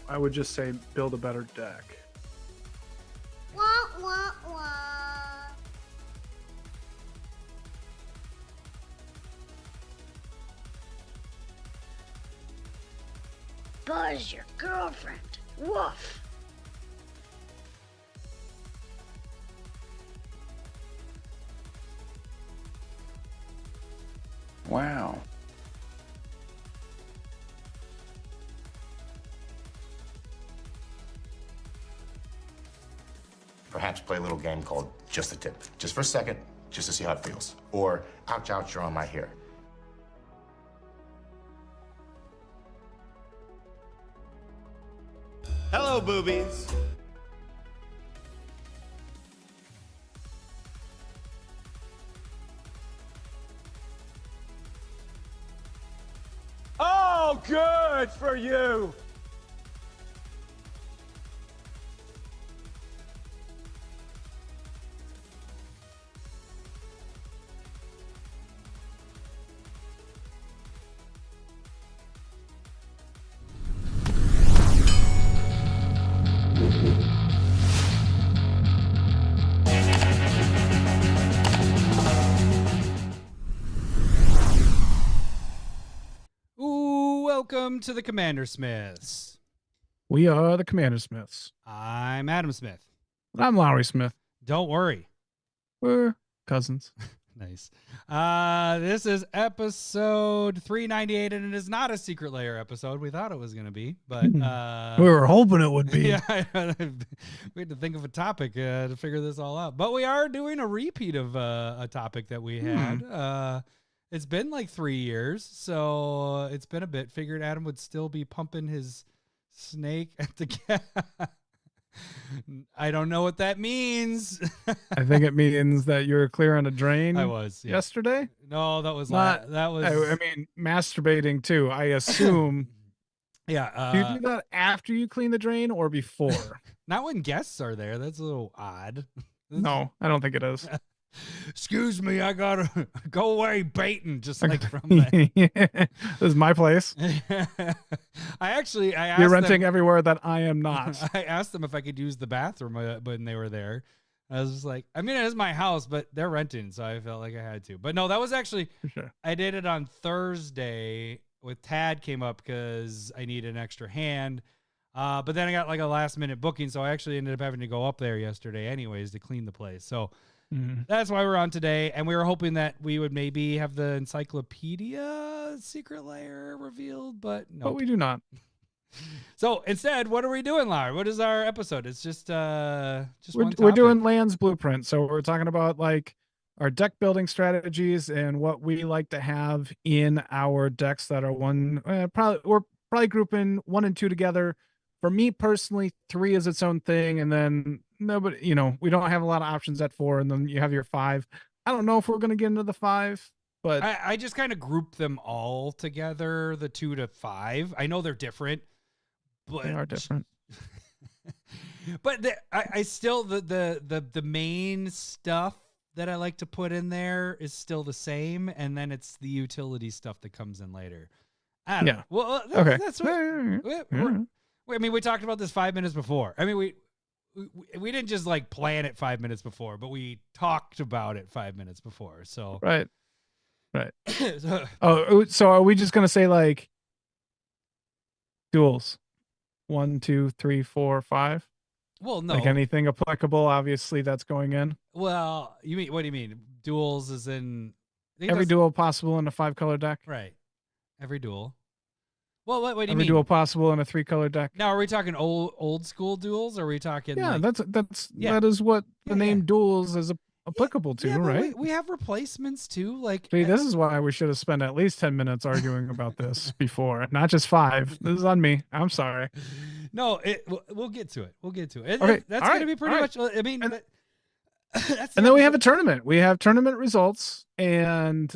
I would just say build a better deck. Wah, wah, wah. Buzz your girlfriend. Woof. Wow. Perhaps play a little game called Just a Tip. Just for a second, just to see how it feels. Or, ouch, ouch, you're on my hair. Hello, boobies. Oh, good for you. Welcome to the CommanderSmiths. We are the CommanderSmiths. I'm Adam Smith. I'm Lowry Smith. Don't worry. We're cousins. Nice. This is episode 398, and it is not a secret layer episode. We thought it was going to be, but we were hoping it would be. Yeah, we had to think of a topic to figure this all out. But we are doing a repeat of a topic that we had. It's been like 3 years, so it's been a bit. Figured Adam would still be pumping his snake at the cat. I don't know what that means. I think it means that you were clearing a drain. I was yesterday. No, that was not. That was. I mean, masturbating too. I assume. Yeah. Do you do that after you clean the drain or before? Not when guests are there. That's a little odd. No, I don't think it is. Excuse me, I gotta go away baiting, just like from that. This is my place. I asked You're renting everywhere that I am not. I asked them if I could use the bathroom when they were there. I was just like, I mean, it is my house, but they're renting, so I felt like I had to. But no, that was actually, sure. I did it on Thursday with Tad came up because I need an extra hand. But then I got like a last minute booking, so I actually ended up having to go up there yesterday anyways to clean the place. So that's why we're on today, and we were hoping that we would maybe have the encyclopedia secret layer revealed, but no. But we do not. So instead, what are we doing, Larry? What is our episode? It's just we're doing Land's Blueprint. So we're talking about like our deck building strategies and what we like to have in our decks that are we're probably grouping 1 and 2 together. For me personally, 3 is its own thing, and then nobody, we don't have a lot of options at 4, and then you have your 5. I don't know if we're going to get into the 5, but I just kind of group them all together, the 2 to 5. I know they're different, but they are different. But I still the main stuff that I like to put in there is still the same, and then it's the utility stuff that comes in later. Yeah. Well, okay. That's what. I mean, we talked about this 5 minutes before. I mean, we didn't just like plan it 5 minutes before, but we talked about it 5 minutes before. So right. So are we just gonna say like duels 1, 2, 3, 4, 5? Well, no. Like anything applicable, obviously that's going in. Well, what do you mean? Duels is in every duel possible in a 5-color deck. Right. Every duel. Well, what do you mean? Every duel possible in a 3-color deck. Now, are we talking old school duels? Or are we talking? Yeah, like, that is what the name duels is applicable to, right? We have replacements too. Like, see, this is why we should have spent at least 10 minutes arguing about this before, not just 5. This is on me. I'm sorry. No, we'll get to it. We'll get to it. Okay, that's going to be pretty much. I mean, and then we have a tournament. We have tournament results, and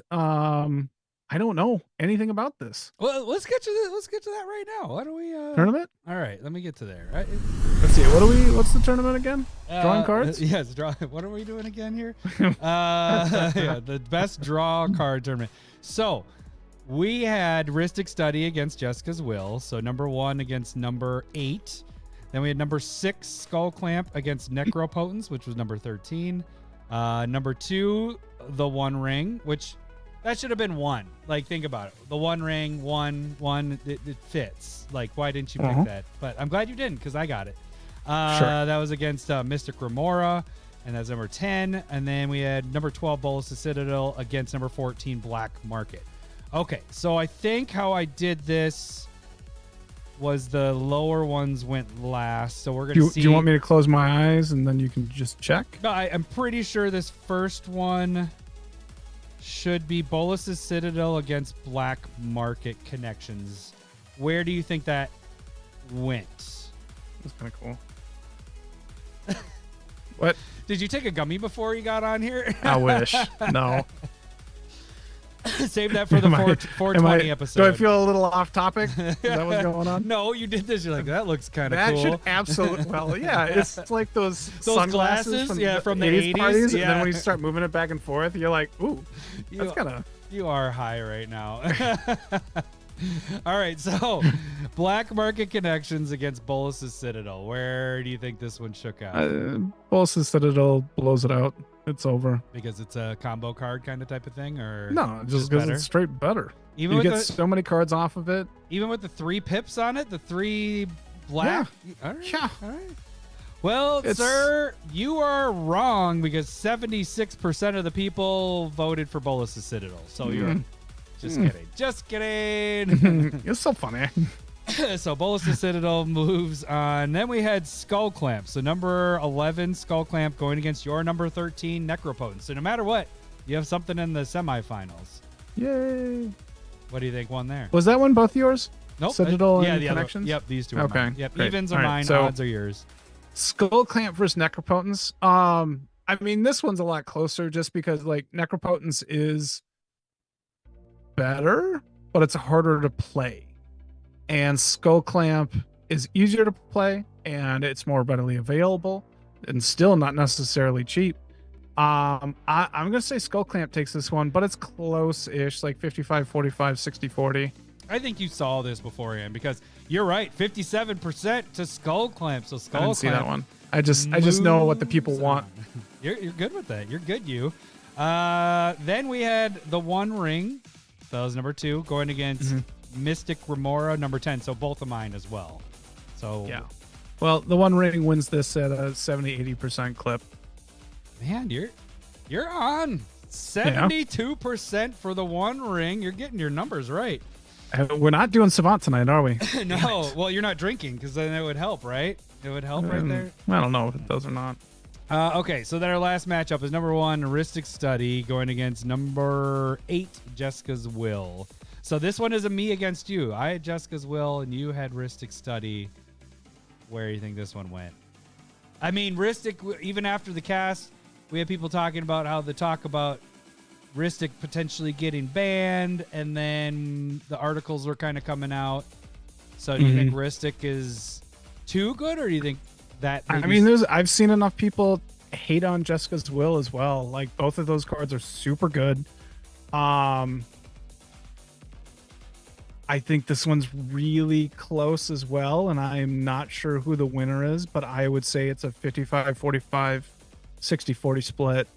I don't know anything about this. Well, let's get to that right now. Why don't we tournament? All right, let me get to there. Let's see. What's the tournament again? Drawing cards? Yes, draw. What are we doing again here? Yeah, the best draw card tournament. So, we had Ristic Study against Jessica's Will. So number 1 against number 8. Then we had number 6, Skull Clamp against Necropotence, which was number 13. Number 2, The One Ring, which that should have been 1. Like, think about it. The One Ring, 1, it fits. Like, why didn't you pick that? But I'm glad you didn't, because I got it. Sure. That was against Mystic Remora, and that's number 10. And then we had number 12, Bolus of Citadel against number 14, Black Market. Okay, so I think how I did this was the lower ones went last. So we're going to see. Do you want me to close my eyes and then you can just check? No, I'm pretty sure this first one should be Bolus's Citadel against Black Market Connections. Where do you think that went? That's kind of cool. What? Did you take a gummy before you got on here? I wish. No. Save that for the 420 episode. Do I feel a little off topic? Is that what's going on? No, you did this. You're like, that looks kind of cool. That should absolutely. Well, yeah, it's like those sunglasses glasses, from the 80s 80s. parties, Yeah. and then when you start moving it back and forth, you're like, ooh, that's kind of. You are high right now. All right, so Black Market Connections against Bolus's Citadel. Where do you think this one shook out? Bolus's Citadel blows it out. It's over. Because it's a combo card kind of type of thing, or No, just because it's straight better. Even you with get so many cards off of it. Even with the 3 pips on it, the 3 black. Yeah. All right. Yeah. All right. Well, sir, you are wrong because 76% of the people voted for Bolus's Citadel. So you're just kidding. Just kidding. It's so funny. So Bolus's Citadel moves on. Then we had Skull Clamp. So number 11, Skull Clamp, going against your number 13, Necropotence. So no matter what, you have something in the semifinals. Yay. What do you think won there? Was that one both yours? Nope. Citadel yeah, and the Connections? Other, yep, these two are Okay, mine. Yep, great. evens are All right, mine, so- odds are yours. Skull Clamp versus Necropotence. I mean, this one's a lot closer just because like Necropotence is better, but it's harder to play. And Skull Clamp is easier to play and it's more readily available and still not necessarily cheap. I'm gonna say Skull Clamp takes this one, but it's close-ish, like 55-45, 60-40. I think you saw this beforehand because you're right, 57% to Skull Clamp. So Skull I Clamp. didn't see that one. I just know what the people want. You're good with that. You're good, you. Then we had the One Ring. So that was number 2, going against Mystic Remora, number 10. So both of mine as well. So Yeah. Well, the One Ring wins this at a 70-80% clip. man, you're on 72% for the One Ring. You're getting your numbers right. We're not doing Savant tonight, are we? No, well, you're not drinking because then it would help, right? It would help right there. I don't know if it does or not. Okay, so then our last matchup is number 1, Heuristic Study, going against number 8, Jessica's Will. So this one is a me against you. I had Jessica's Will, and you had Heuristic Study. Where do you think this one went? I mean, Heuristic, even after the cast, we had people talking about how the talk about Heuristic potentially getting banned, and then the articles were kind of coming out. So do you think Heuristic is too good, or do you think that I mean, I've seen enough people hate on Jessica's Will as well. Like both of those cards are super good. I think this one's really close as well, and I'm not sure who the winner is, but I would say it's a 55-45, 60-40 split.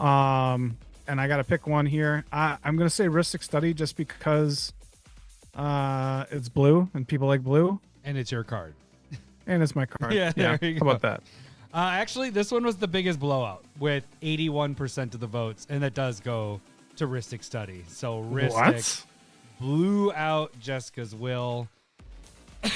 And I got to pick one here. I'm going to say Heuristic Study just because it's blue and people like blue. and it's your card. And it's my card. Yeah, there you How go. about that? Actually, this one was the biggest blowout with 81% of the votes, and that does go to Heuristic Study. So Heuristic What? blew out Jessica's Will.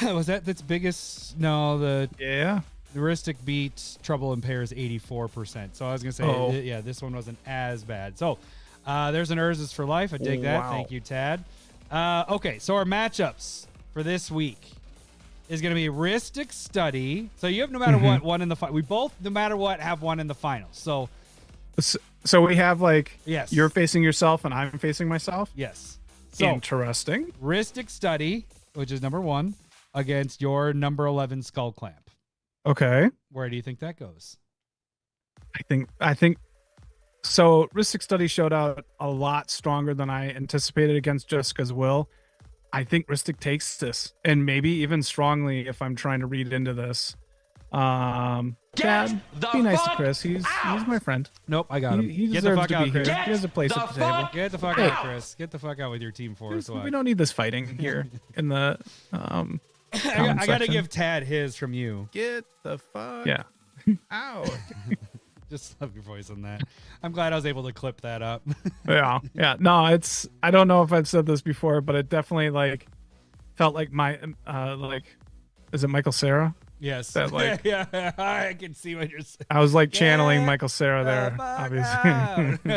Was that its biggest? No, the Yeah. Heuristic beat Trouble in Pairs 84%. So I was going to say, yeah, this one wasn't as bad. So there's an Urza's for life. I dig that. Wow. Thank you, Tad. Okay, so our matchups for this week is going to be Heuristic Study. So you have no matter what one in the final. We both, no matter what, have one in the finals. So So we have like, yes, you're facing yourself and I'm facing myself. yes. So Interesting. Heuristic Study, which is number 1, against your number 11 Skull Clamp. Okay. Where do you think that goes? I think So Ristic Study showed out a lot stronger than I anticipated against Jessica's Will. I think Ristic takes this, and maybe even strongly if I'm trying to read into this. Chad, be nice to Chris. He's my friend. Nope, I got him. He Get the deserves fuck to out, be here. Chris. He has a place at the table. Get the fuck out, Chris. Get the fuck out with your team force. We don't need this fighting here in the I got to give Tad his from you. Get the fuck out. Just love your voice on that. I'm glad I was able to clip that up. Yeah. No, it's, I don't know if I've said this before, but it definitely like felt like my is it Michael Cera? Yes. That, like, yeah, I can see what you're saying. I was like channeling Michael Cera there, obviously.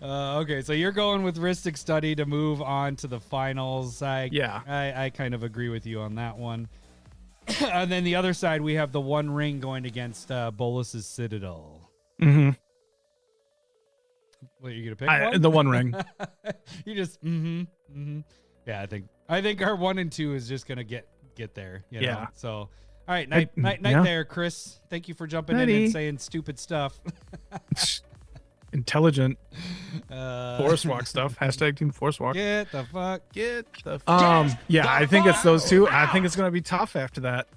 Okay, so you're going with Ristic Study to move on to the finals. I kind of agree with you on that one. And then the other side, we have the One Ring going against Bolus's Citadel. Mm-hmm. What, you gonna pick one? The One Ring. You just Yeah, I think our 1 and 2 is just gonna get there. You know? Yeah. So, all right, night there, Chris. Thank you for jumping in and saying stupid stuff. Intelligent Forest Walk stuff. Hashtag Team Forest Walk. Get the fuck. Yeah, I think it's those two. I think it's gonna be tough after that.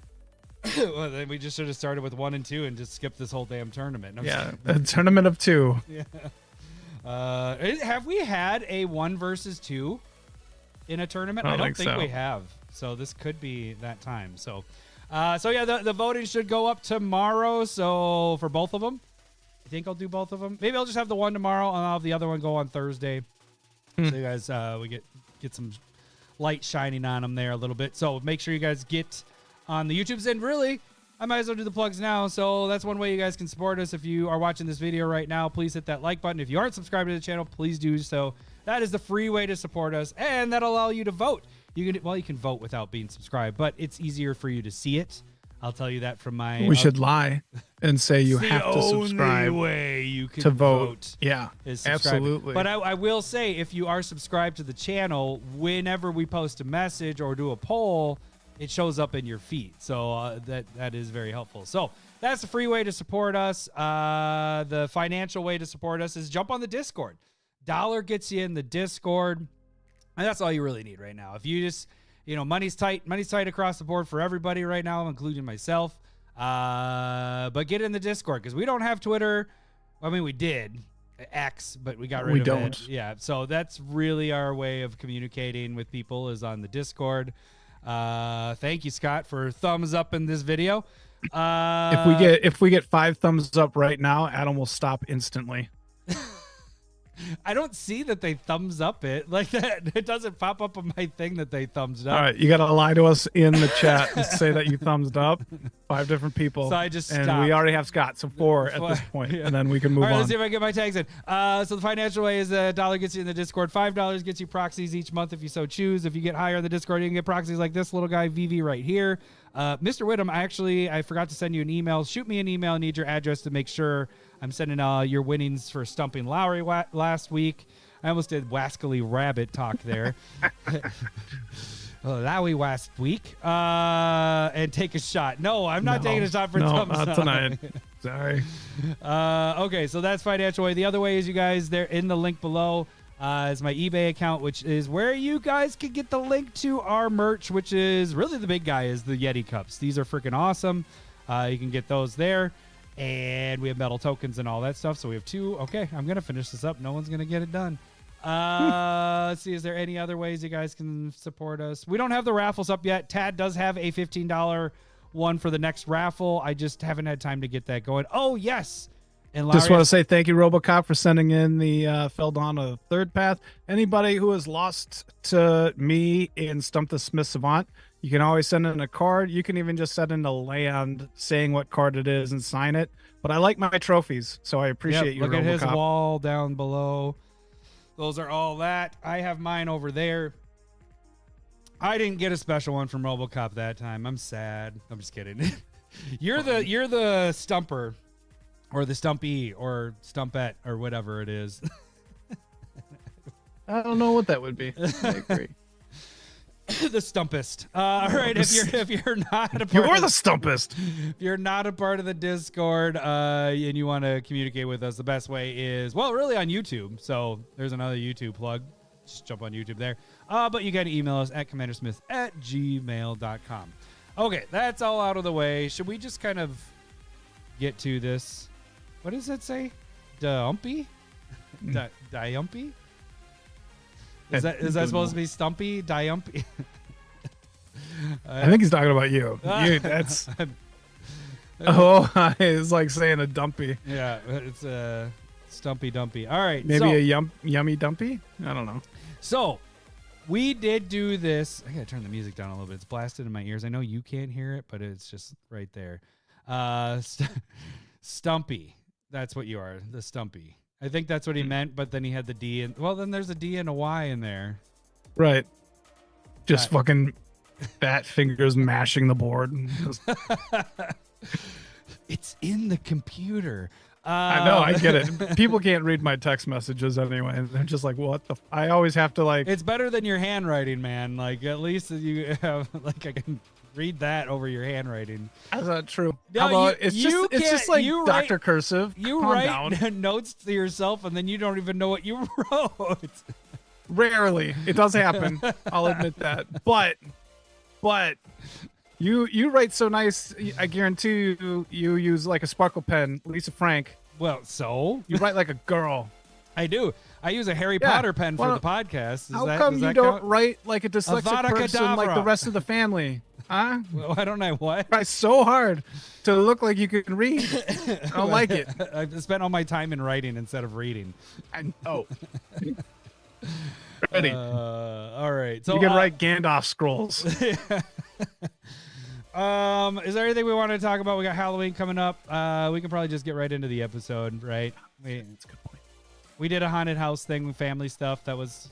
Well, then we just should have started with 1 and 2 and just skipped this whole damn tournament. A tournament of 2. Yeah. Have we had a 1 versus 2 in a tournament? I don't think so. we have. So this could be that time. So the voting should go up tomorrow. So for both of them, I think I'll do both of them. Maybe I'll just have the one tomorrow and I'll have the other one go on Thursday. So you guys, we get some light shining on them there a little bit. So make sure you guys get on the YouTubes. And really, I might as well do the plugs now. So that's one way you guys can support us. If you are watching this video right now, please hit that like button. If you aren't subscribed to the channel, please do so. That is the free way to support us, and that'll allow you to vote. You can vote without being subscribed, but it's easier for you to see it. I'll tell you that from my. We should lie and say you have to subscribe. The only way you can to vote. Yeah, is absolutely. But I will say, if you are subscribed to the channel, whenever we post a message or do a poll, it shows up in your feed. So that is very helpful. So that's the free way to support us. The financial way to support us is jump on the Discord. $1 gets you in the Discord, and that's all you really need right now. If you just, money's tight across the board for everybody right now, including myself. But get in the Discord because we don't have Twitter. I mean, we did X, but we got rid of it. Yeah, so that's really our way of communicating with people is on the Discord. Thank you, Scott, for thumbs up in this video. If we get 5 thumbs up right now, Adam will stop instantly. I don't see that they thumbs up it like that. It doesn't pop up on my thing that they thumbs up. All right, you got to lie to us in the chat and say that you thumbs up. 5 different people. So I just and stopped. we already have Scott, so 4 at this point, and then we can move on. All right, let's see if I get my tags in. So the financial way is $1 gets you in the Discord. $5 gets you proxies each month if you so choose. If you get higher in the Discord, you can get proxies like this little guy, VV, right here. Mr. Whittem, I forgot to send you an email. Shoot me an email. I need your address to make sure I'm sending your winnings for stumping Lowry last week. I almost did Wascally Rabbit talk there. Lowy last week. And take a shot. No, I'm not taking a shot for thumbs up. Not tonight. Sorry. Okay, so that's financial way. The other way is you guys, they're in the link below. Is my eBay account, which is where you guys can get the link to our merch, which is really the big guy is the Yeti cups. These are freaking awesome. You can get those there. And we have metal tokens and all that stuff. So we have 2. Okay, I'm going to finish this up. No one's going to get it done. Let's see. Is there any other ways you guys can support us? We don't have the raffles up yet. Tad does have a $15 one for the next raffle. I just haven't had time to get that going. Oh, yes. And just want to say thank you, Robocop, for sending in the fell down a third path. Anybody who has lost to me in Stump the Smith Savant, you can always send in a card. You can even just send in a land saying what card it is and sign it. But I like my trophies, so I appreciate you, look Robocop. at his wall down below. Those are all that. I have mine over there. I didn't get a special one from Robocop that time. I'm sad. I'm just kidding. You're the stumper. Or the Stumpy or Stumpette or whatever it is. I don't know what that would be. I agree. The stumpist. All right, if you're not a part You're of, the stumpist. if you're not a part of the Discord and you want to communicate with us, the best way is, well, really on YouTube. So there's another YouTube plug. Just jump on YouTube there. But you got to email us at CommanderSmiths@gmail.com. Okay, that's all out of the way. Should we just kind of get to this? What does that say? Dumpy? Diumpy? Is that supposed to be Stumpy? Diumpy? I think he's talking about you. That's it's like saying a dumpy. Yeah, it's a Stumpy Dumpy. All right, Maybe so, a yummy dumpy. I don't know. So we did do this. I gotta turn the music down a little bit. It's blasted in my ears. I know you can't hear it, but it's just right there. Stumpy. That's what you are. The Stumpy. I think that's what he meant, but then he had the D and then there's a D and a Y in there. Right. Just fucking fat fingers mashing the board. It's in the computer. I know, I get it. People can't read my text messages anyway. And they're just like, what the I always have to like. It's better than your handwriting, man. Like, at least you have, like, I can read that over your handwriting. That's not true. No, How about, it's just like Dr. Cursive. You Calm write down. notes to yourself and then you don't even know what you wrote. Rarely. It does happen. I'll admit that. But you write so nice. I guarantee you use like a sparkle pen, Lisa Frank. Well, so you write like a girl. I do. I use a Harry Potter pen for the podcast. How come you don't write like a dyslexic Avada person Kedavra. like the rest of the family? Huh? Well, why don't I what? Try so hard to look like you can read. I don't like it. I've spent all my time in writing instead of reading. Oh. Ready. All right. So you can write Gandalf scrolls. Is there anything we want to talk about? We got Halloween coming up. We can probably just get right into the episode, right? That's a good point. We did a haunted house thing with family stuff. That was.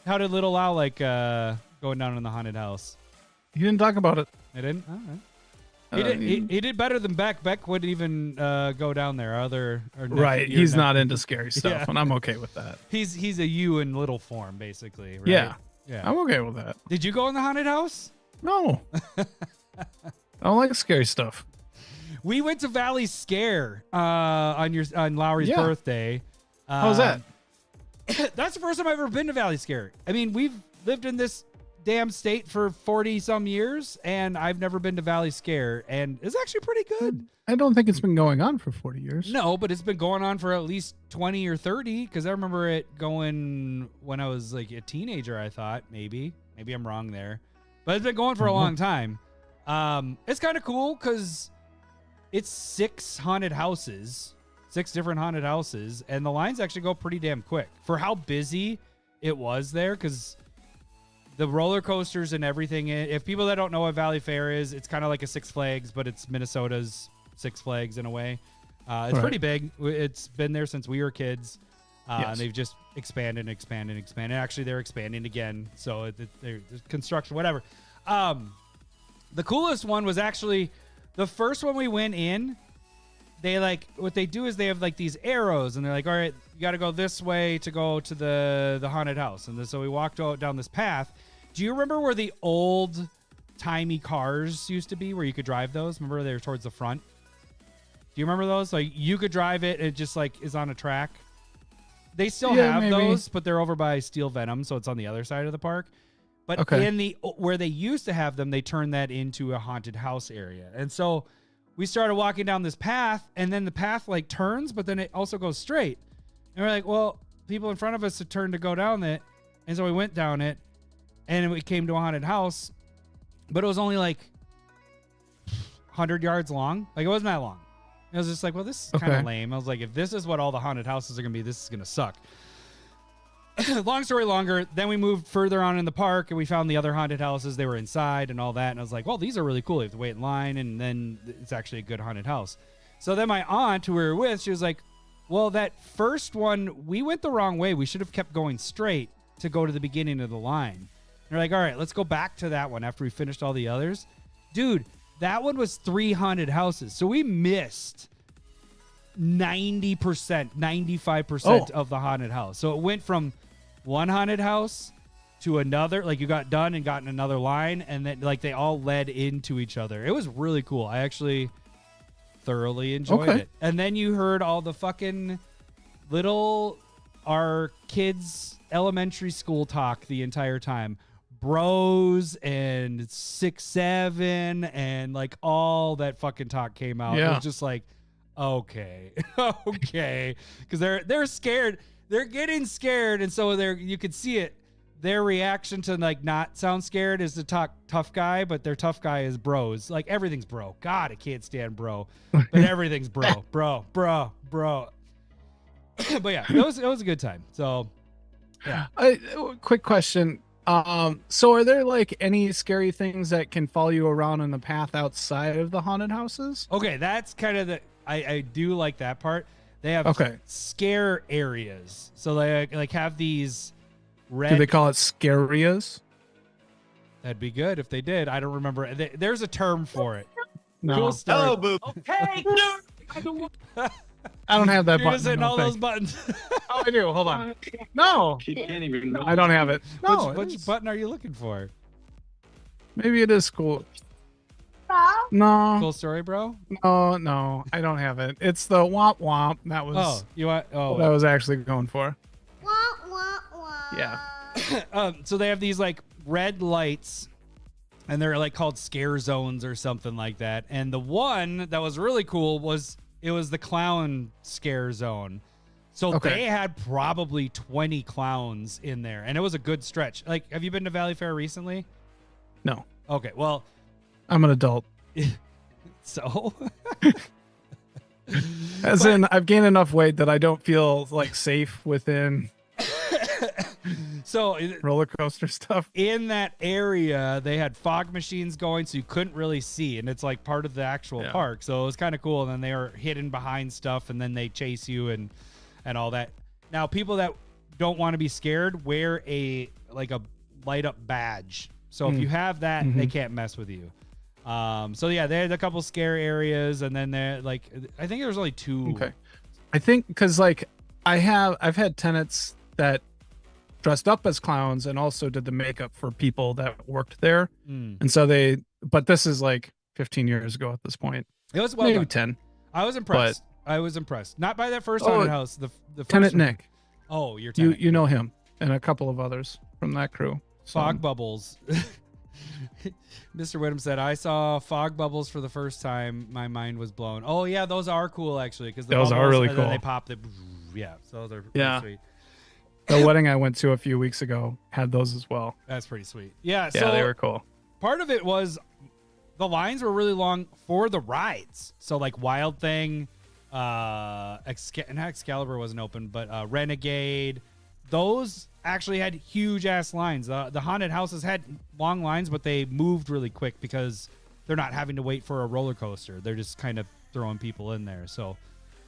How did Little Lau like going down in the haunted house? He didn't talk about it. I didn't. All right. He did better than Beck. Beck wouldn't even go down there. Right. He's not into scary stuff, and I'm okay with that. He's a you in little form, basically. Right? Yeah. Yeah. I'm okay with that. Did you go in the haunted house? No. I don't like scary stuff. We went to Valley Scare on Lowry's birthday. How was that? That's the first time I've ever been to Valley Scare. I mean, we've lived in this damn state for 40 some years and I've never been to Valley Scare, and it's actually pretty good. I don't think it's been going on for 40 years. No, but it's been going on for at least 20 or 30 because I remember it going when I was like a teenager. I thought maybe I'm wrong there, but it's been going for a long time. It's kind of cool because it's 6 different haunted houses, and the lines actually go pretty damn quick for how busy it was there because the roller coasters and everything. If people that don't know what Valley Fair is, it's kind of like a Six Flags, but it's Minnesota's Six Flags in a way. It's pretty big. It's been there since we were kids. And they've just expanded. Actually, they're expanding again. So there's construction, whatever. The coolest one was actually the first one we went in. They what they do is they have like these arrows, and they're like, all right, you got to go this way to go to the haunted house. And so we walked down this path. Do you remember where the old timey cars used to be, where you could drive those? Remember they were towards the front? Do you remember those? Like you could drive it, and it just like is on a track. They still have those, but they're over by Steel Venom, so it's on the other side of the park. But in where they used to have them, they turned that into a haunted house area. And so we started walking down this path, and then the path like turns, but then it also goes straight. And we're like, well, people in front of us had turned to go down it. And so we went down it, and we came to a haunted house, but it was only like 100 yards long. Like it wasn't that long. I was just like, well, this is kind of lame. I was like, if this is what all the haunted houses are going to be, this is going to suck. Long story longer, then we moved further on in the park, and we found the other haunted houses. They were inside and all that. And I was like, well, these are really cool. You have to wait in line, and then it's actually a good haunted house. So then my aunt, who we were with, she was like, well, that first one, we went the wrong way. We should have kept going straight to go to the beginning of the line. And we're like, all right, let's go back to that one after we finished all the others. Dude, that one was 3 haunted houses. So we missed 90%, 95% of the haunted house. So it went from one haunted house to another, like you got done and got in another line, and then like they all led into each other. It was really cool. I actually thoroughly enjoyed it. And then you heard all the fucking our kids' elementary school talk the entire time. Bros and 6'7" and like all that fucking talk came out. It was just like, okay, okay, because they're scared. They're getting scared, and so you could see it. Their reaction to like not sound scared is to talk tough guy, but their tough guy is bros. Like everything's bro. God, I can't stand bro, but everything's bro. But yeah, it was a good time. So yeah. Quick question. So are there like any scary things that can follow you around in the path outside of the haunted houses? Okay, that's kind of I do like that part. They have scare areas. So they like have these red. Do they call it scarias? That'd be good if they did. I don't remember. There's a term for it. No. Cool story. Hello, Boo. Okay. I don't have that You're button. just hitting all those buttons. Oh, I do. Hold on. No. She can't even. I don't have it. No. Which button are you looking for? Maybe it is cool. No. Cool story, bro. No. I don't have it. It's the womp womp. That was. Oh, you want? Oh, that was actually going for. Wah, wah, wah. Yeah. So they have these like red lights, and they're like called scare zones or something like that. And the one that was really cool was the clown scare zone. So they had probably 20 clowns in there, and it was a good stretch. Like, have you been to Valley Fair recently? No. Okay, well, I'm an adult. So, in, I've gained enough weight that I don't feel like safe within. So roller coaster stuff in that area, they had fog machines going, so you couldn't really see, and it's like part of the actual park. So it was kind of cool. And then they were hidden behind stuff, and then they chase you and all that. Now, people that don't want to be scared wear a light up badge. So if you have that, they can't mess with you. So yeah, they had a couple scare areas, and then they're like, I think there was only 2. Okay, I think because like I've had tenants that dressed up as clowns and also did the makeup for people that worked there, and so but this is like 15 years ago at this point. It was well maybe done. 10. I was impressed. I was impressed. Not by that first haunted house. The first tenant one. Nick. Oh, your tenant. You know him and a couple of others from that crew. Fog bubbles. Mr. Whittem said, I saw fog bubbles for the first time. My mind was blown. Oh, yeah, those are cool, actually. Because those are really cool. They pop the. Yeah, so those are pretty sweet. The wedding I went to a few weeks ago had those as well. That's pretty sweet. Yeah, so they were cool. Part of it was the lines were really long for the rides. So, like Wild Thing, Excalibur wasn't open, but Renegade, those actually had huge ass lines. The haunted houses had long lines, but they moved really quick because they're not having to wait for a roller coaster. They're just kind of throwing people in there. So,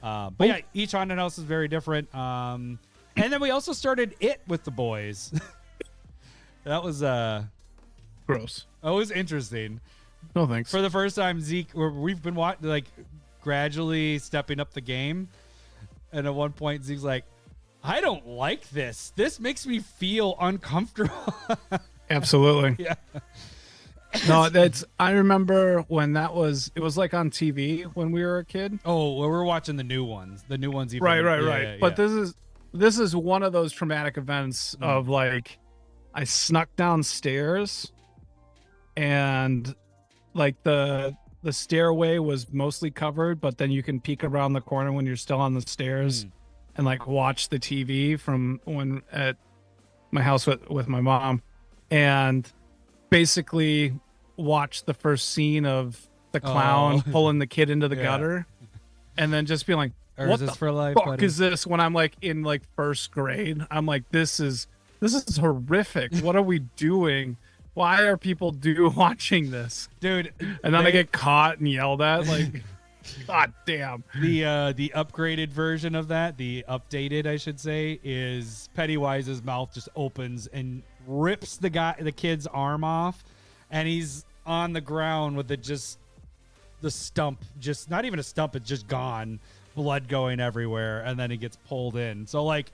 but yeah, each haunted house is very different. And then we also started It with the boys. That was gross. That was interesting. No thanks. For the first time, Zeke, we've been like gradually stepping up the game, and at one point Zeke's like, I don't like this. This makes me feel uncomfortable. Absolutely. Yeah. No, I remember when it was like on TV when we were a kid. Oh, well, we're watching the new ones. The new ones. Even, right. Yeah, but this is one of those traumatic events of like, I snuck downstairs and like the stairway was mostly covered, but then you can peek around the corner when you're still on the stairs and like watch the TV from when at my house with my mom, and basically watch the first scene of the clown pulling the kid into the gutter, and then just being like, what the fuck is this? When I'm like in like first grade, I'm like, this is horrific. What are we doing? Why are people watching this, dude? And then I get caught and yelled at, like, God damn. The upgraded version of that, the updated, I should say, is Pennywise's mouth just opens and rips the kid's arm off, and he's on the ground with the stump, just not even a stump, it's just gone, blood going everywhere, and then he gets pulled in. So like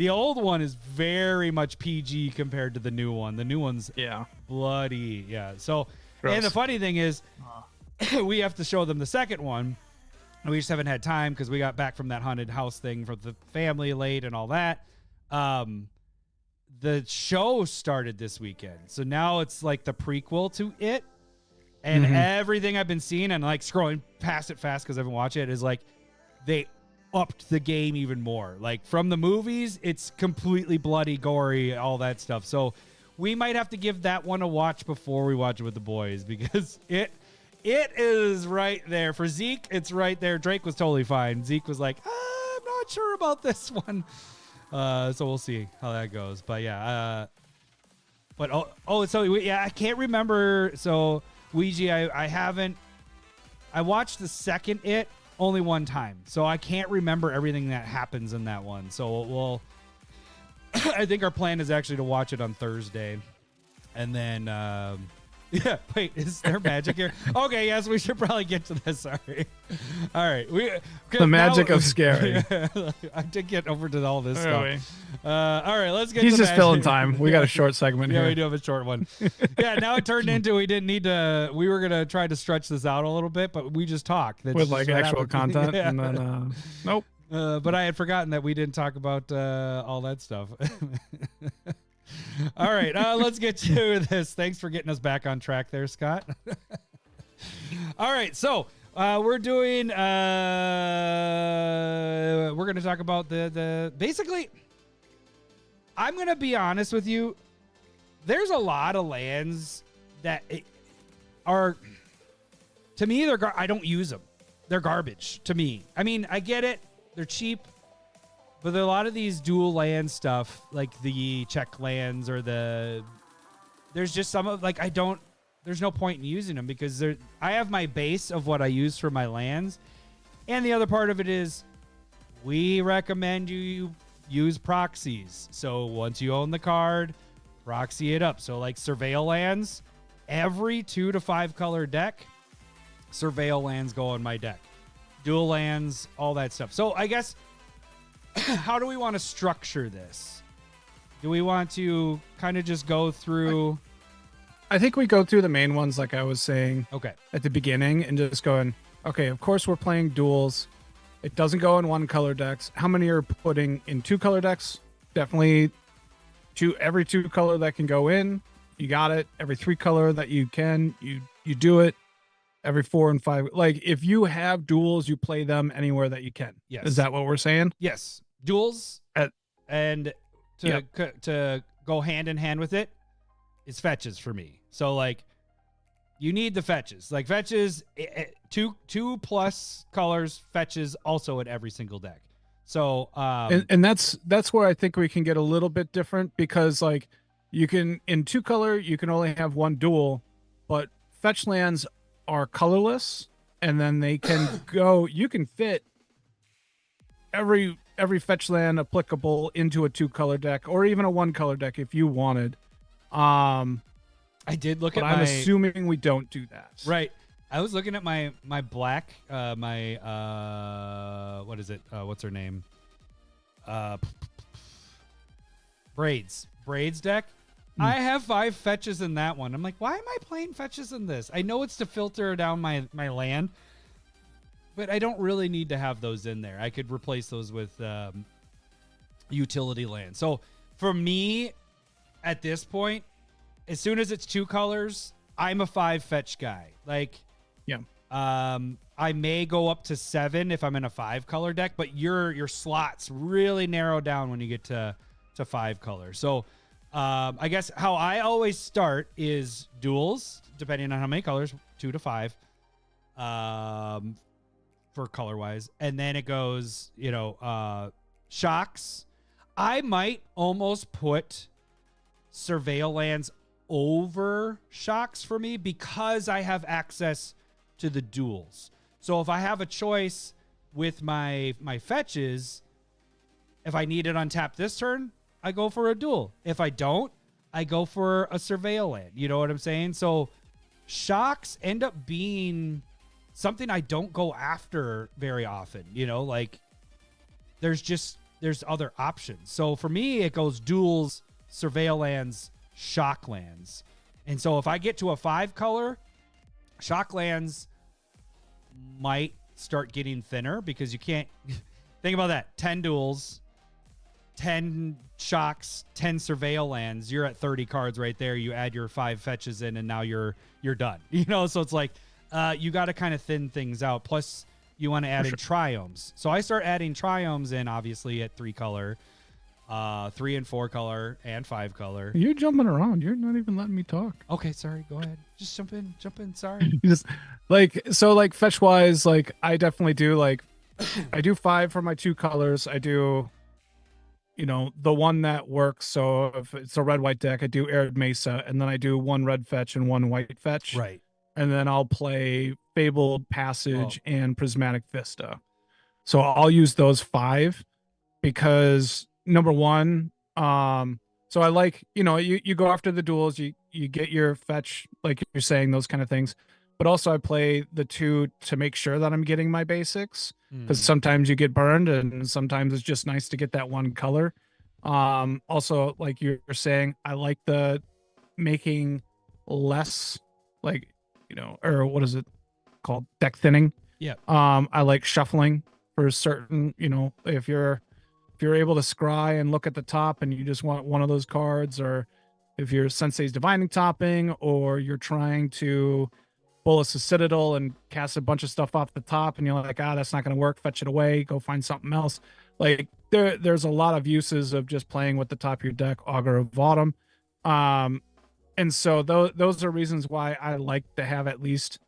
The old one is very much PG compared to the new one. The new one's bloody. Yeah. So, Gross. And the funny thing is, we have to show them the second one. We just haven't had time because we got back from that haunted house thing for the family late and all that. The show started this weekend. So now it's like the prequel to it. And everything I've been seeing and like scrolling past it fast because I've been watching it is like they upped the game even more. Like from the movies, it's completely bloody, gory, all that stuff. So we might have to give that one a watch before we watch it with the boys because it is right there. For Zeke, it's right there. Drake was totally fine. Zeke was like, I'm not sure about this one. So we'll see how that goes. But yeah. I can't remember. So Ouija, I watched the second It only one time. So I can't remember everything that happens in that one. So I think our plan is actually to watch it on Thursday. And then, yeah, wait, is there magic here? Okay, yes, we should probably get to this. Sorry. All right. The magic of scary. I did get over to all this stuff. All right, let's get He's to just magic. filling time. We got a short segment here. Yeah, we do have a short one. Yeah, now it turned into we didn't need to, we were going to try to stretch this out a little bit, but we just talk. That's With just like what actual happened. content. Yeah. And then, nope. But I had forgotten that we didn't talk about all that stuff. All right, let's get to this. Thanks for getting us back on track there, Scott. All right, so we're doing we're going to talk about the basically, I'm going to be honest with you. There's a lot of lands that are, to me, I don't use them. They're garbage to me. I mean, I get it. They're cheap. But there are a lot of these dual land stuff, like the check lands or there's just some of, like, there's no point in using them because I have my base of what I use for my lands. And the other part of it is we recommend you use proxies. So once you own the card, proxy it up. So like surveil lands, every 2 to 5 color deck, surveil lands go on my deck. Dual lands, all that stuff. So I guess, how do we want to structure this? Do we want to kind of just go through? I think we go through the main ones, like I was saying at the beginning, and just going, okay, of course we're playing duels. It doesn't go in 1 color decks. How many are putting in 2 color decks? Definitely every 2 color that can go in. You got it. Every 3 color that you can, you do it. Every 4 and 5. Like if you have duels, you play them anywhere that you can. Yes. Is that what we're saying? Yes. Duels and to go hand in hand with it is fetches for me. So like you need the fetches. Like fetches, 2 plus colors, fetches also in every single deck. So and that's where I think we can get a little bit different because like you can in 2 color you can only have 1 duel, but fetch lands are colorless, and then they can go. You can fit every fetch land applicable into a 2 color deck, or even a 1 color deck if you wanted. I did look at. I'm assuming we don't do that. Right. I was looking at my black what is it? What's her name? Braids deck. I have 5 fetches in that one. I'm like, why am I playing fetches in this? I know it's to filter down my land, but I don't really need to have those in there. I could replace those with utility land. So for me, at this point, as soon as it's 2 colors, I'm a 5 fetch guy. Like, yeah. I may go up to 7 if I'm in a 5 color deck, but your slots really narrow down when you get to 5 colors. So I guess how I always start is duels, depending on how many colors, 2 to 5, for color wise. And then it goes, shocks. I might almost put surveil lands over shocks for me because I have access to the duels. So if I have a choice with my fetches, if I need it untapped this turn, I go for a duel. If I don't, I go for a surveil land. You know what I'm saying? So shocks end up being something I don't go after very often. Like there's just there's other options. So for me, it goes duels, surveil lands, shock lands. And so if I get to a 5 color, shock lands might start getting thinner because you can't think about that. 10 duels, 10 shocks, 10 surveil lands. You're at 30 cards right there. You add your 5 fetches in and now you're done. You know, so it's like you got to kind of thin things out. Plus you want to add in triomes. So I start adding triomes in obviously at 3 color, 3 and 4 color, and 5 color. You're jumping around. You're not even letting me talk. Okay, sorry. Go ahead. Just jump in. Sorry. Just like fetch wise, like I definitely do like I do 5 for my 2 colors. I do, you know, the one that works. So if it's a red white deck, I do Arid Mesa, and then I do 1 red fetch and 1 white fetch. Right. And then I'll play Fabled Passage and Prismatic Vista. So I'll use those 5 because number one, so I like, you know, you go after the duels, you get your fetch, like you're saying, those kind of things. But also I play the 2 to make sure that I'm getting my basics, because sometimes you get burned and sometimes it's just nice to get that 1 color. Also, like you're saying, I like the making less, like, you know, or what is it called? Deck thinning. Yeah. I like shuffling for certain, you know, if you're able to scry and look at the top and you just want one of those cards, or if you're Sensei's Divining Topping, or you're trying to Bolus a Citadel and cast a bunch of stuff off the top and you're like, that's not going to work, fetch it away, go find something else. Like there's a lot of uses of just playing with the top of your deck, Augur of Autumn. And so those are reasons why I like to have at least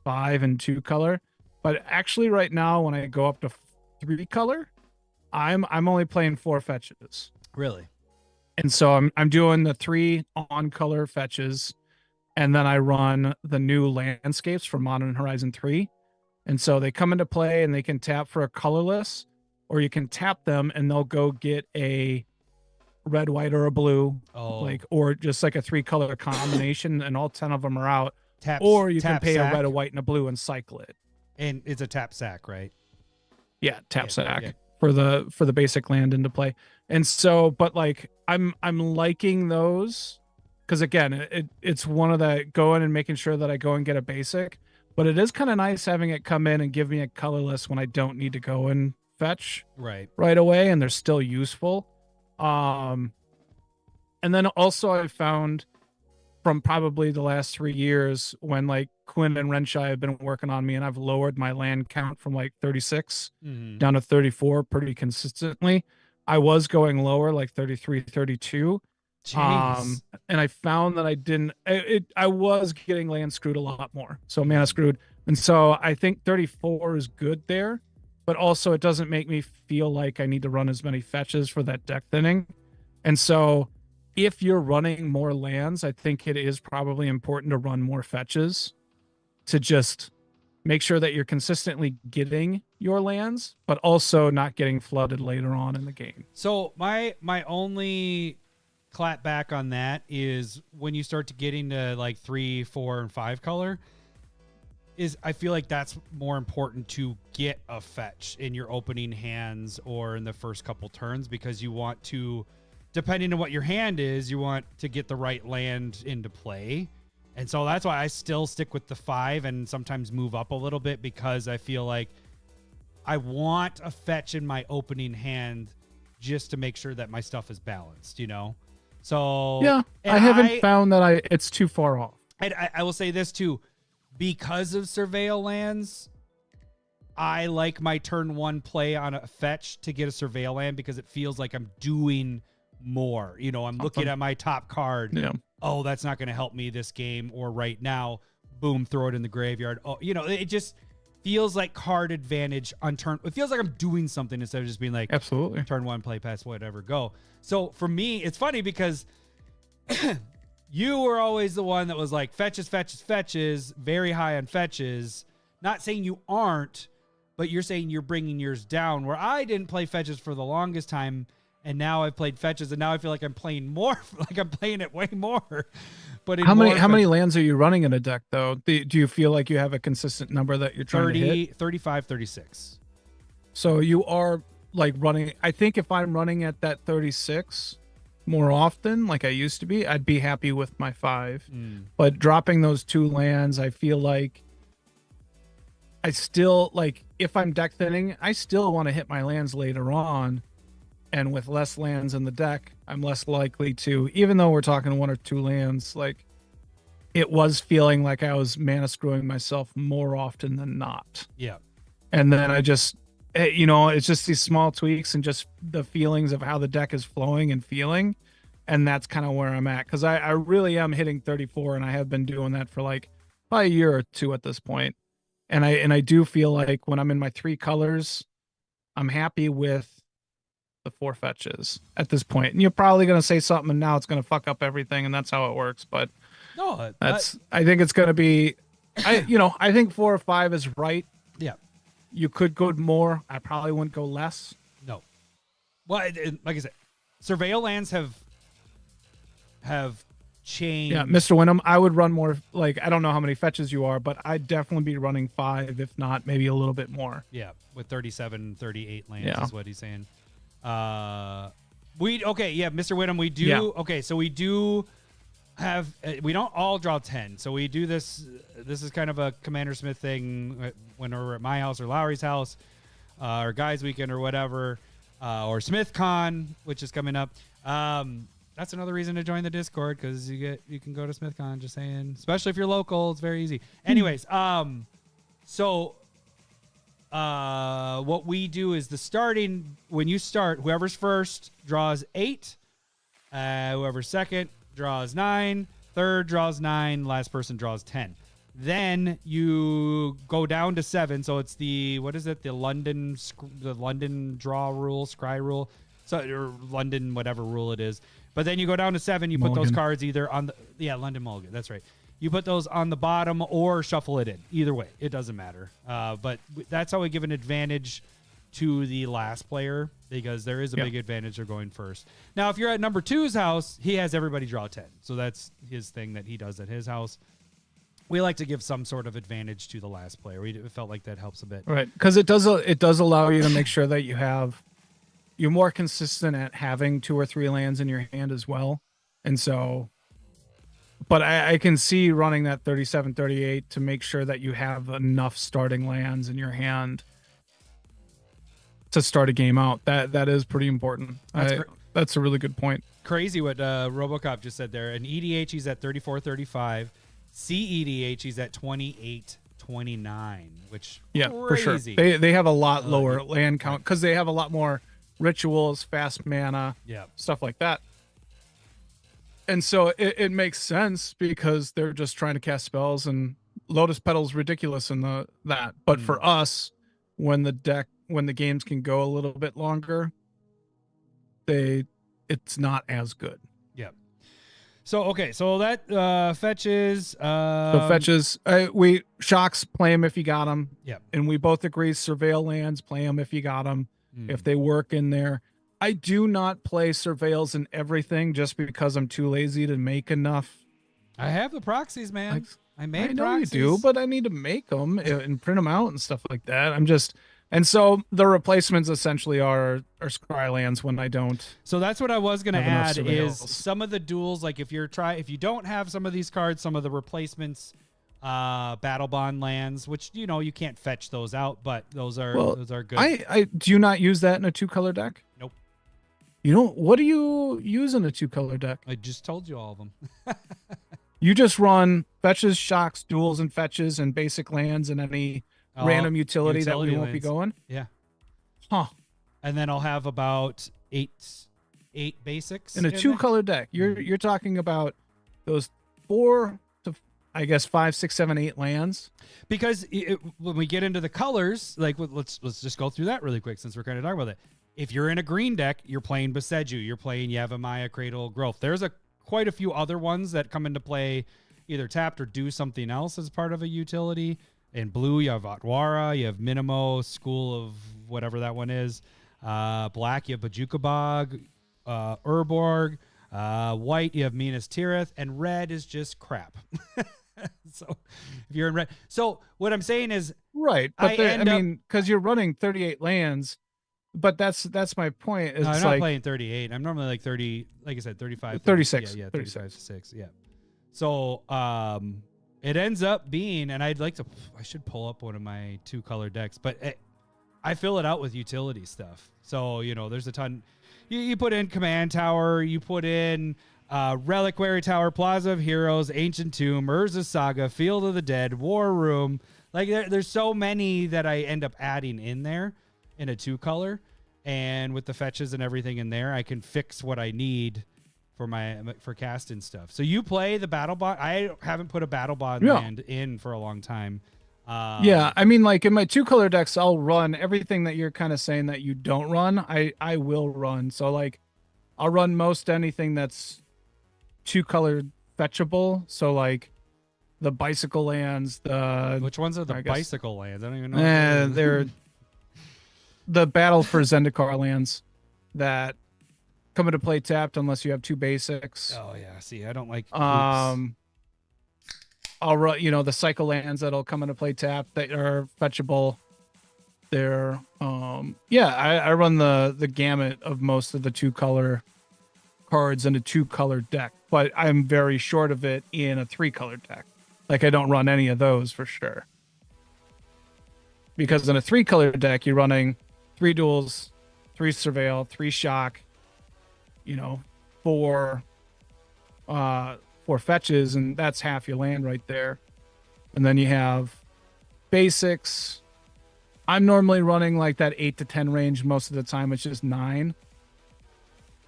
5 and 2 color. But actually right now, when I go up to 3 color, I'm only playing 4 fetches. Really? And so I'm doing the 3 on color fetches, and then I run the new landscapes for Modern Horizon 3. And so they come into play and they can tap for a colorless, or you can tap them and they'll go get a red, white, or a blue, like, or just like a 3 color combination, and all 10 of them are out. Or you can pay a red, a white, and a blue and cycle it. And it's a tap sack, right? Yeah, tap sack for the basic land into play. And so, but like I'm liking those because again, it's one of the going and making sure that I go and get a basic. But it is kind of nice having it come in and give me a colorless when I don't need to go and fetch right away, and they're still useful. And then also I found from probably the last 3 years when like Quinn and Renshai have been working on me, and I've lowered my land count from like 36 down to 34 pretty consistently. I was going lower, like 33, 32. And I found that I was getting land screwed a lot more. So mana screwed. And so I think 34 is good there, but also it doesn't make me feel like I need to run as many fetches for that deck thinning. And so if you're running more lands, I think it is probably important to run more fetches to just make sure that you're consistently getting your lands, but also not getting flooded later on in the game. So my only clap back on that is when you start to get into like 3, 4, and 5 color, is I feel like that's more important to get a fetch in your opening hands or in the first couple turns, because you want to, depending on what your hand is, you want to get the right land into play. And so that's why I still stick with the 5 and sometimes move up a little bit, because I feel like I want a fetch in my opening hand just to make sure that my stuff is balanced, you know? So yeah, I haven't found that it's too far off. I will say this too, because of surveil lands, I like my turn 1 play on a fetch to get a surveil land, because it feels like I'm doing more. You know, I'm looking at my top card. Yeah. Oh, that's not going to help me this game, or right now, boom, throw it in the graveyard. Oh, you know, it just feels like card advantage on turn. It feels like I'm doing something instead of just being like, absolutely, turn 1, play, pass, whatever, go. So for me, it's funny because you were always the one that was like fetches, very high on fetches. Not saying you aren't, but you're saying you're bringing yours down, where I didn't play fetches for the longest time. And now I've played fetches, and now I feel like I'm playing more, like I'm playing it way more. But how many lands are you running in a deck, though? Do you feel like you have a consistent number that you're trying to hit? 35, 36. So you are like running. I think if I'm running at that 36 more often, like I used to be, I'd be happy with my 5. But dropping those 2 lands, I feel like I still like if I'm deck thinning, I still want to hit my lands later on. And with less lands in the deck, I'm less likely to, even though we're talking 1 or 2 lands, like it was feeling like I was mana screwing myself more often than not. Yeah. And then I just, it's just these small tweaks and just the feelings of how the deck is flowing and feeling. And that's kind of where I'm at. Cause I really am hitting 34 and I have been doing that for like probably a year or 2 at this point. And I do feel like when I'm in my 3 colors, I'm happy with the 4 fetches at this point. And you're probably going to say something and now it's going to fuck up everything. And that's how it works. But no, I think it's going to be, I think 4 or 5 is right. Yeah. You could go more. I probably wouldn't go less. No. Well, like I said, surveil lands have changed. Yeah, Mr. Wyndham, I would run more. Like, I don't know how many fetches you are, but I'd definitely be running 5, if not maybe a little bit more. Yeah, with 37, 38 lands is what he's saying. Mr. Wyndham, we do. Yeah. Okay, so we do have. We don't all draw 10. So we do this. This is kind of a Commander Smith thing when we're at my house or Lowry's house, or Guys Weekend or whatever, or SmithCon, which is coming up. That's another reason to join the Discord because you can go to SmithCon. Just saying, especially if you're local, it's very easy. Anyways, what we do is when you start, whoever's first draws 8, whoever's second draws 9, third draws 9, last person draws 10. Then you go down to 7. So it's the London draw rule, scry rule, or London whatever rule it is. But then you go down to 7. You put those cards either on the London Mulligan. That's right. You put those on the bottom or shuffle it in. Either way, it doesn't matter. But that's how we give an advantage to the last player because there is a big advantage of going first. Now, if you're at number 2's house, he has everybody draw 10. So that's his thing that he does at his house. We like to give some sort of advantage to the last player. We felt like that helps a bit. Right, because it does allow you to make sure that you're more consistent at having 2 or 3 lands in your hand as well. And so, but I can see running that 37, 38 to make sure that you have enough starting lands in your hand to start a game out. That is pretty important. That's a really good point. Crazy what RoboCop just said there. An EDH, he's at 34, 35. CEDH, he's at 28, 29, which yeah, crazy. For sure. They have a lot lower land count because they have a lot more rituals, fast mana, stuff like that. And so it makes sense because they're just trying to cast spells, and Lotus Petal's ridiculous in that. But for us, when the games can go a little bit longer, it's not as good. Yeah. So that fetches. We shocks, play them if you got them. Yeah. And we both agree surveil lands, play them if you got them. If they work in there. I do not play surveils in everything just because I'm too lazy to make enough. I have the proxies, man. I know proxies. You do, but I need to make them and print them out and stuff like that. And so the replacements essentially are scry lands when I don't. So that's what I was going to add is some of the duels. Like if you don't have some of these cards, some of the replacements, battle bond lands, which you can't fetch those out, but those are good. I do you not use that in a 2-color deck? Nope. You don't. What do you use in a 2-color deck? I just told you all of them. You just run fetches, shocks, duels, and fetches, and basic lands, and any random utility that we won't be going. Yeah. Huh. And then I'll have about eight basics in a 2-color deck. You're talking about those 4 to I guess 5, 6, 7, 8 lands. Because when we get into the colors, like let's just go through that really quick since we're kind of talking about it. If you're in a green deck, you're playing Beseju, you're playing Yavimaya, Cradle of Growth. There's quite a few other ones that come into play, either tapped or do something else as part of a utility. In blue, you have Atwara, you have Minimo, School of whatever that one is. Black, you have Bajukabog, Urborg. White, you have Minas Tirith, and red is just crap. So if you're in red, so what I'm saying is right, but because you're running 38 lands, but that's my point. It's No, I'm not like playing 38. I'm normally like 30, like I said, 35, 36. Yeah, 36. 35 to 6. Yeah. So it ends up being, and I should pull up one of my 2-color decks, but I fill it out with utility stuff. So, there's a ton. You put in Command Tower, you put in Reliquary Tower, Plaza of Heroes, Ancient Tomb, Urza Saga, Field of the Dead, War Room. Like there's so many that I end up adding in there in a 2-color, and with the fetches and everything in there, I can fix what I need for casting stuff. So you play the battle bond. I haven't put a battle bond land in for a long time. Yeah, I mean, like in my 2-color decks, I'll run everything that you're kind of saying that you don't run. I will run. So like, I'll run most anything that's 2-color fetchable. So like, the bicycle lands. Which ones are the bicycle lands? I don't even know. They're the battle for Zendikar lands that come into play tapped unless you have 2 basics. Oh yeah, see, I don't like. I'll run, the cycle lands that'll come into play tapped that are fetchable. They're I run the gamut of most of the 2-color cards in a 2-color deck, but I'm very short of it in a 3-color deck. Like I don't run any of those for sure. Because in a 3-color deck, you're running 3 duels, 3 surveil, 3 shock, 4 fetches, and that's half your land right there. And then you have basics. I'm normally running like that 8 to 10 range most of the time. It's just 9.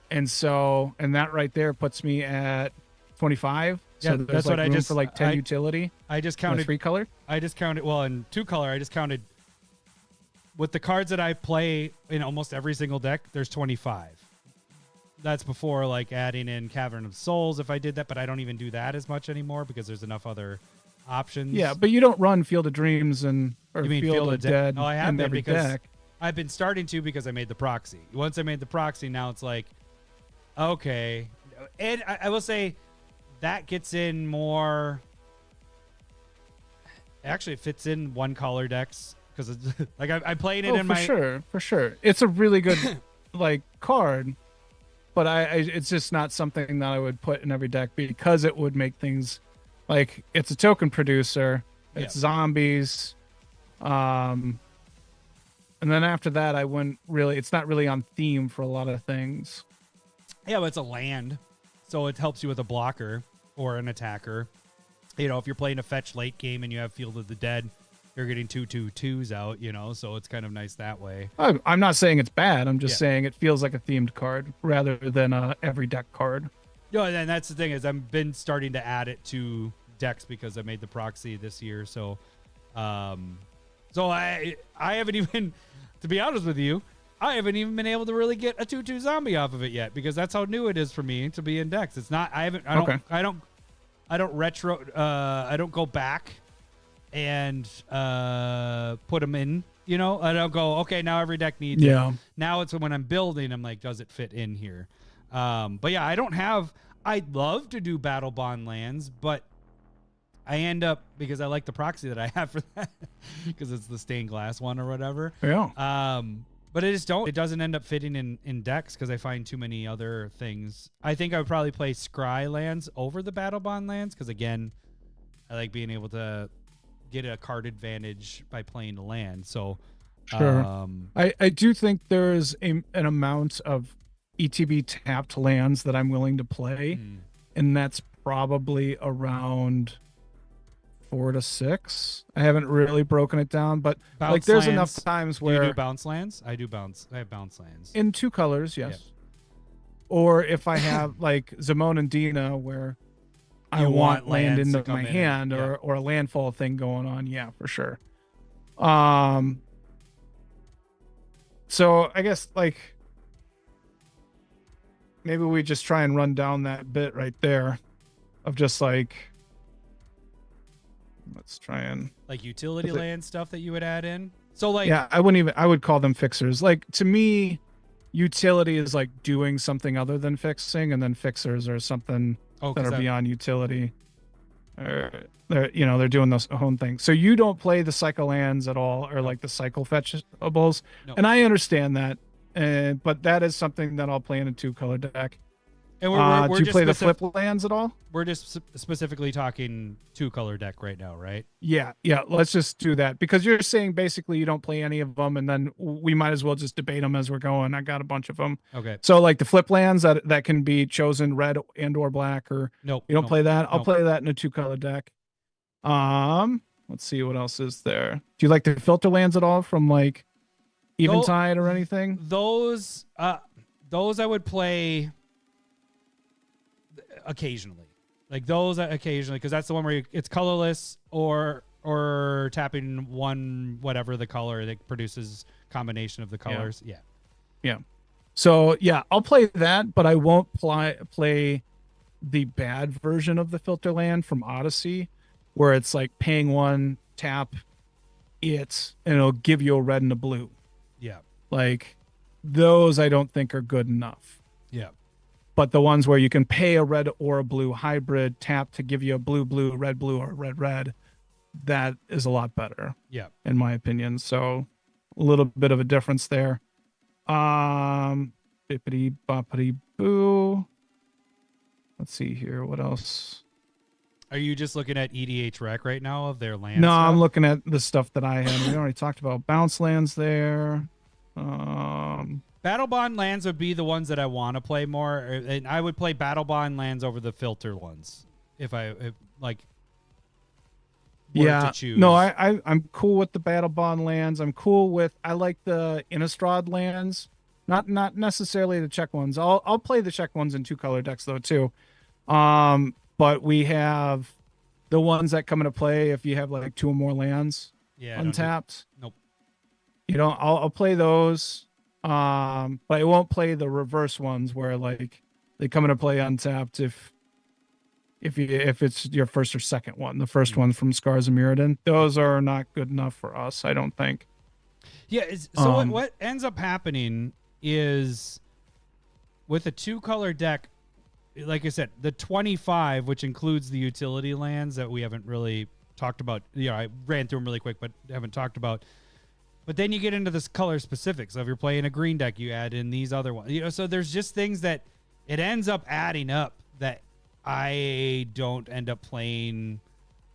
And that right there puts me at 25. Yeah, so there's that's what I room just for like 10 utility. I just counted 3-color. I just counted. Well, in 2-color, I just counted with the cards that I play in almost every single deck. There's 25. That's before like adding in Cavern of Souls if I did that, but I don't even do that as much anymore because there's enough other options. Yeah, but you don't run Field of Dreams or you mean Field of Dead. No, I have in been every because deck. I've been starting to because I made the proxy. Once I made the proxy, now it's like, okay. And I will say that gets in more. Actually, it fits in 1-color decks because like I played it in my. For sure. It's a really good like card. But it's just not something that I would put in every deck because it would make things like it's a token producer, it's zombies, and then after that I wouldn't really. It's not really on theme for a lot of things. Yeah, but it's a land, so it helps you with a blocker or an attacker. If you're playing a fetch late game and you have Field of the Dead, you're getting 2/2/2s out, so it's kind of nice that way. I'm not saying it's bad. I'm just saying it feels like a themed card rather than a every deck card. No, and that's the thing is I've been starting to add it to decks because I made the proxy this year. So, I haven't even, to be honest with you, I haven't even been able to really get a 2/2 zombie off of it yet because that's how new it is for me to be in decks. It's not. I don't retro. I don't go back and put them in, I don't go, okay, now every deck needs it. Now it's when I'm building, I'm like, does it fit in here? But yeah, I'd love to do battle bond lands, but I end up, because I like the proxy that I have for that, because it's the stained glass one or whatever. Yeah. But it doesn't end up fitting in decks because I find too many other things. I think I would probably play Scry lands over the battle bond lands because, again, I like being able to get a card advantage by playing the land. So sure. I do think there's an amount of ETB tapped lands that I'm willing to play, and that's probably around 4 to 6. I haven't really broken it down, but bounce like there's lands. enough times where you do bounce lands. I have bounce lands in 2 colors, yes. Or if I have like Zamon and Dina where I want land into my hand or a landfall thing going on. Yeah, for sure. So I guess like maybe we just try and run down that bit right there of just like, let's try and like utility land stuff that you would add in. So like, yeah, I would call them fixers. Like to me, utility is like doing something other than fixing, and then fixers are something that are beyond utility. They're doing those own thing. So you don't play the cycle lands at all, or like the cycle fetchables. No. And I understand that. but that is something that I'll play in a 2-color deck. And we're do you just play the flip lands at all? We're just specifically talking 2-color deck right now, right? Yeah. Let's just do that because you're saying basically you don't play any of them, and then we might as well just debate them as we're going. I got a bunch of them. Okay. So like the flip lands that can be chosen red and or black, or nope. You don't play that. I'll nope. play that in a 2-color deck. Let's see what else is there. Do you like the filter lands at all from like Eventide or anything? Those I would play occasionally, like those occasionally, because that's the one where it's colorless or tapping one whatever the color that produces combination of the colors. Yeah. So yeah, I'll play that, but I won't play the bad version of the filter land from Odyssey, where it's like paying 1, tap it, and it'll give you a red and a blue. Yeah. Like those I don't think are good enough. Yeah. But the ones where you can pay a red or a blue hybrid, tap to give you a blue, blue, or red, that is a lot better. Yeah. In my opinion. So a little bit of a difference there. Bippity boppity boo. Let's see here. What else? Are you just looking at EDH Rec right now of their land? No, stuff? I'm looking at the stuff that I had. We already talked about bounce lands there. Battle Bond lands would be the ones that I want to play more, and I would play Battle Bond lands over the filter ones if like. Yeah, to choose. no, I'm cool with the Battle Bond lands. I like the Innistrad lands, not necessarily the check ones. I'll play the check ones in 2-color decks though too. But we have the ones that come into play if you have like 2 or more lands untapped. Nope. You know, I'll play those. But I won't play the reverse ones where like they come into play untapped if it's your first or second one. The first one from Scars of Mirrodin, those are not good enough for us, I don't think. Yeah. So what ends up happening is with a 2-color deck, like I said, the 25, which includes the utility lands that we haven't really talked about. I ran through them really quick, but haven't talked about. But then you get into this color specific. So if you're playing a green deck, you add in these other ones. So there's just things that it ends up adding up that I don't end up playing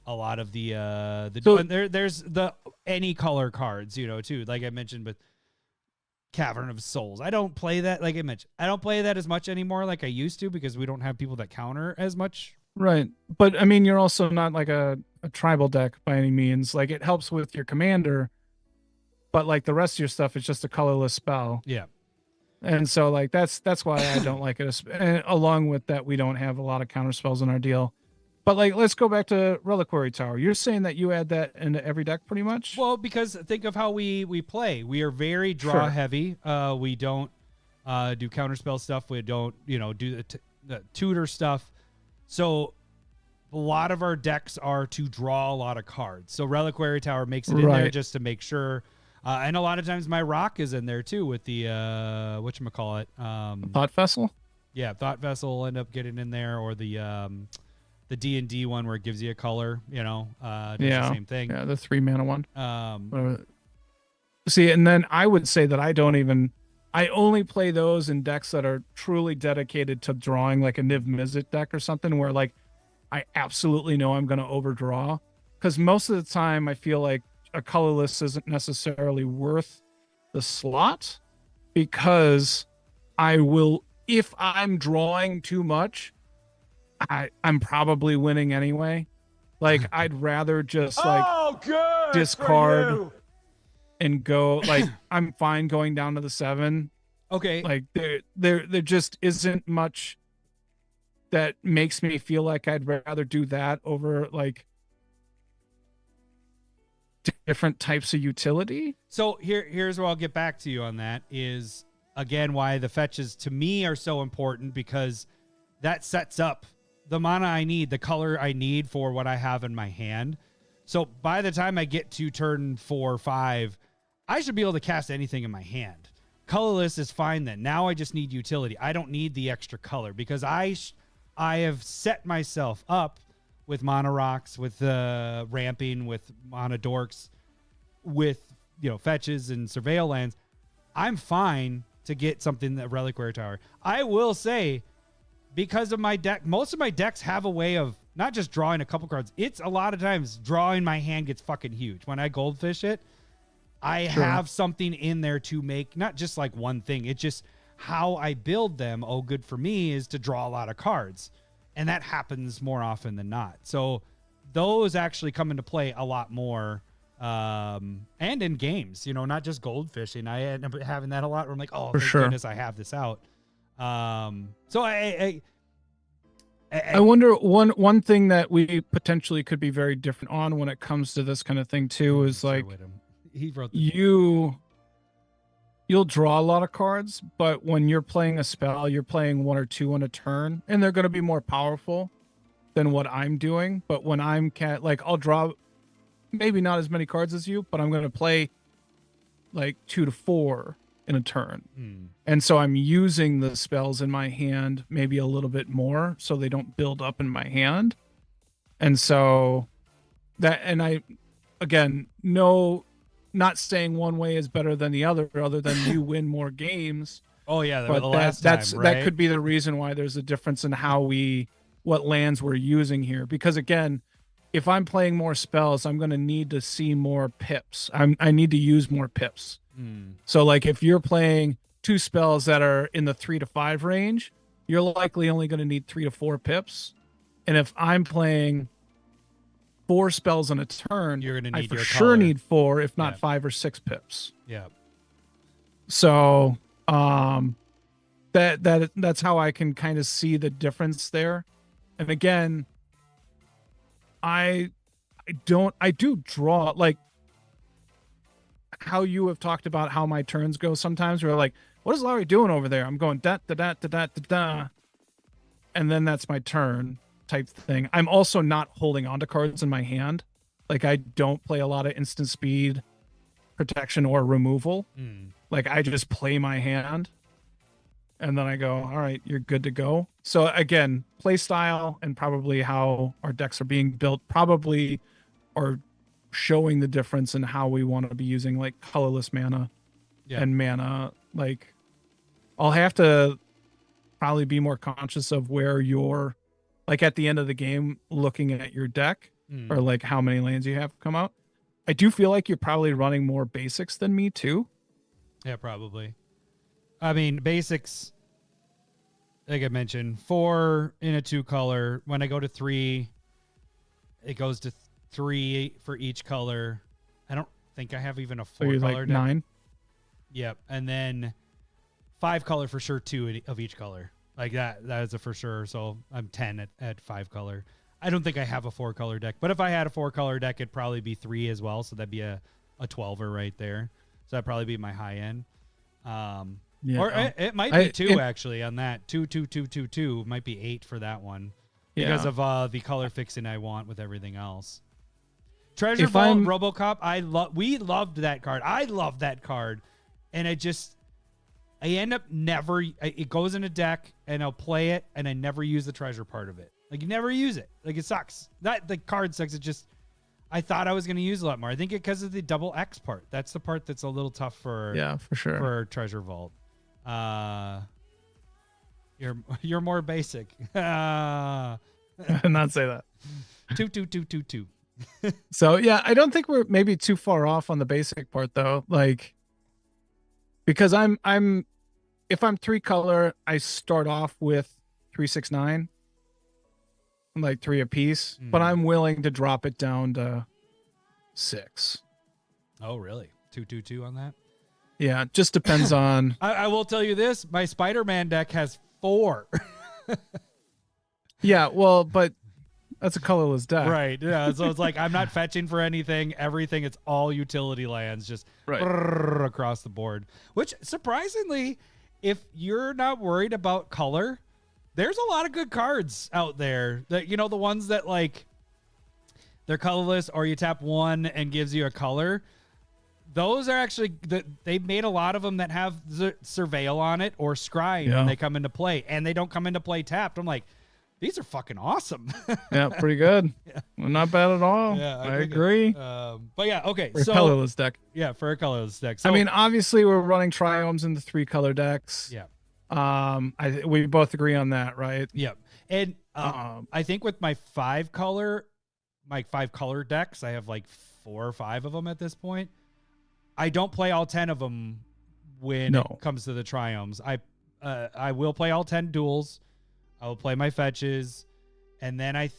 a lot of there's the any color cards, too. Like I mentioned, but Cavern of Souls. I don't play that. Like I mentioned, I don't play that as much anymore like I used to because we don't have people that counter as much. Right. But I mean, you're also not like a tribal deck by any means. Like it helps with your commander, but like the rest of your stuff is just a colorless spell. Yeah. And so like that's why I don't like it. And along with that, we don't have a lot of counter spells in our deal. But like, let's go back to Reliquary Tower. You're saying that you add that into every deck pretty much? Well, because think of how we play. We are very draw heavy. We don't do counterspell stuff. We don't, do the tutor stuff. So a lot of our decks are to draw a lot of cards. So Reliquary Tower makes it in there just to make sure. And a lot of times my rock is in there too with the whatchamacallit. Thought Vessel? Yeah, Thought Vessel will end up getting in there, or the D&D one where it gives you a color, does the same thing. Yeah, the 3-mana one. See, and then I would say that I only play those in decks that are truly dedicated to drawing, like a Niv Mizzet deck or something where like I absolutely know I'm going to overdraw. Because most of the time I feel like a colorless isn't necessarily worth the slot, because I will, if I'm drawing too much, I'm probably winning anyway. Like I'd rather just like discard and go, like I'm fine going down to the 7. Okay. Like there just isn't much that makes me feel like I'd rather do that over like different types of utility. So here's where I'll get back to you on that is, again, why the fetches to me are so important, because that sets up the mana I need, the color I need for what I have in my hand. So by the time I get to turn 4 or 5, I should be able to cast anything in my hand. Colorless is fine then. Now I just need utility. I don't need the extra color, because I have set myself up with Mana Rocks, with ramping, with Mana Dorks, with fetches and Surveil lands. I'm fine to get something that Reliquary Tower. I will say, because of my deck, most of my decks have a way of not just drawing a couple cards. It's a lot of times drawing my hand gets fucking huge. When I goldfish it, I have something in there to make not just like one thing. It's just how I build them. Oh, good for me is to draw a lot of cards. And that happens more often than not. So those actually come into play a lot more. And in games, you know, not just goldfishing. I end up having that a lot where I'm like, oh, thank goodness I have this out. So I wonder one thing that we potentially could be very different on when it comes to this kind of thing too is like he wrote you'll draw a lot of cards, but when you're playing a spell, you're playing 1 or 2 on a turn, and they're going to be more powerful than what I'm doing. But when I'm like, I'll draw maybe not as many cards as you, but I'm going to play like 2 to 4 in a turn. And so I'm using the spells in my hand maybe a little bit more so they don't build up in my hand. And so that, and I, again, not saying one way is better than the other than you win more games. Oh yeah. But that could be the reason why there's a difference in what lands we're using here. Because again, if I'm playing more spells, I'm going to need to see more pips. I need to use more pips. So like if you're playing 2 spells that are in the 3 to 5 range, you're likely only going to need 3 to 4 pips. And if I'm playing 4 spells on a turn, you're going to need I for sure need 4, if not 5 or 6 pips. Yeah. So that's how I can kind of see the difference there. And again, I do draw, like how you have talked about how my turns go sometimes. We're like, what is Larry doing over there? I'm going da da da da da da da, and then that's my turn type thing. I'm also not holding onto cards in my hand. Like I don't play a lot of instant speed, protection, or removal. Like I just play my hand, and then I go, all right, you're good to go. So again, play style and probably how our decks are being built probably are showing the difference in how we want to be using like colorless mana and mana. Like I'll have to probably be more conscious of where you're like at the end of the game looking at your deck or like how many lands you have come out. I do feel like you're probably running more basics than me too. Yeah, probably. I mean, basics, like I mentioned, 4 in a 2 color. When I go to 3, it goes to 3 for each color. I don't think I have even a 4 color like 9. Yep. And then 5 color for sure, 2 of each color. Like that is a for sure. So I'm 10 at 5 color. I don't think I have a 4 color deck, but if I had a 4 color deck, it'd probably be 3 as well. So that'd be a 12er right there. So that'd probably be my high end. Or it might be 2 actually on that. 2 might be 8 for that one because of the color fixing I want with everything else. Treasure Vault RoboCop, we loved that card. I love that card, and I end up it goes in a deck and I'll play it and I never use the treasure part of it. Like you never use it. Like it sucks. The card sucks. I thought I was going to use a lot more. I think because of the double X part. That's the part that's a little tough for sure for Treasure Vault. You're more basic. Not say that. 2. So yeah, I don't think we're maybe too far off on the basic part though. Like because if I'm 3 color, I start off with 3, 6, 9. Like 3 apiece, but I'm willing to drop it down to 6. Oh, really? 2 on that? Yeah, it just depends on. I will tell you this: my Spider-Man deck has 4. Yeah, well, but that's a colorless deck, right? Yeah, so it's like I'm not fetching for anything. Everything, it's all utility lands, just across the board. Which surprisingly, if you're not worried about color, there's a lot of good cards out there that, you know, the ones that like they're colorless or you tap 1 and gives you a color. Those are actually they've made a lot of them that have Surveil on it or Scry when they come into play, and they don't come into play tapped. I'm like, these are fucking awesome. Yeah, pretty good. Yeah. Well, not bad at all. Yeah, I dig it. agree. But yeah, okay. For a So colorless deck. yeah, for a colorless deck. So, I mean, obviously we're running triomes in the 3-color decks. yeah. We both agree on that, right? Yep. And I think with my 5-color decks, I have like 4 or 5 of them at this point. I don't play all 10 of them when it comes to the triomes. I will play all 10 duels. I will play my fetches, and then I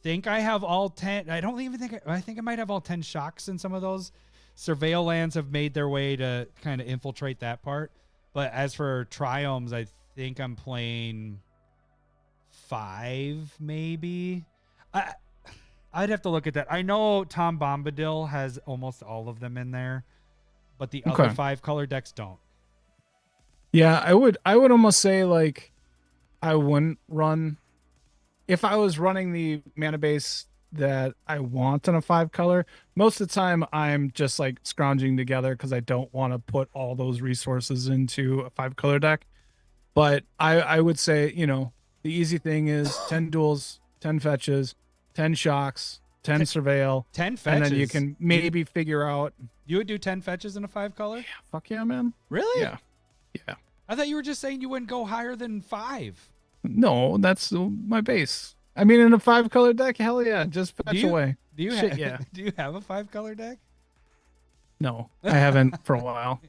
think I have all 10. I don't even think I think I might have all 10 shocks in some of those. Surveil lands have made their way to kind of infiltrate that part. But as for triomes, I think I'm playing 5, maybe. I'd have to look at that. I know Tom Bombadil has almost all of them in there, but the other 5-color decks don't. Yeah, I would almost say like I wouldn't run if I was running the mana base that I want in a 5-color. Most of the time I'm just like scrounging together because I don't want to put all those resources into a 5-color deck. But I would say, you know, the easy thing is 10 duels, 10 fetches, 10 shocks, 10 surveil, 10 fetches. And then you can maybe figure out. You would do 10 fetches in a 5-color? Yeah, fuck yeah, man. Really? Yeah. Yeah. I thought you were just saying you wouldn't go higher than 5. No, that's my base. I mean, in a 5-color deck, hell yeah, just fetch away. Do you Shit, yeah. Do you have a 5-color deck? No, I haven't for a while.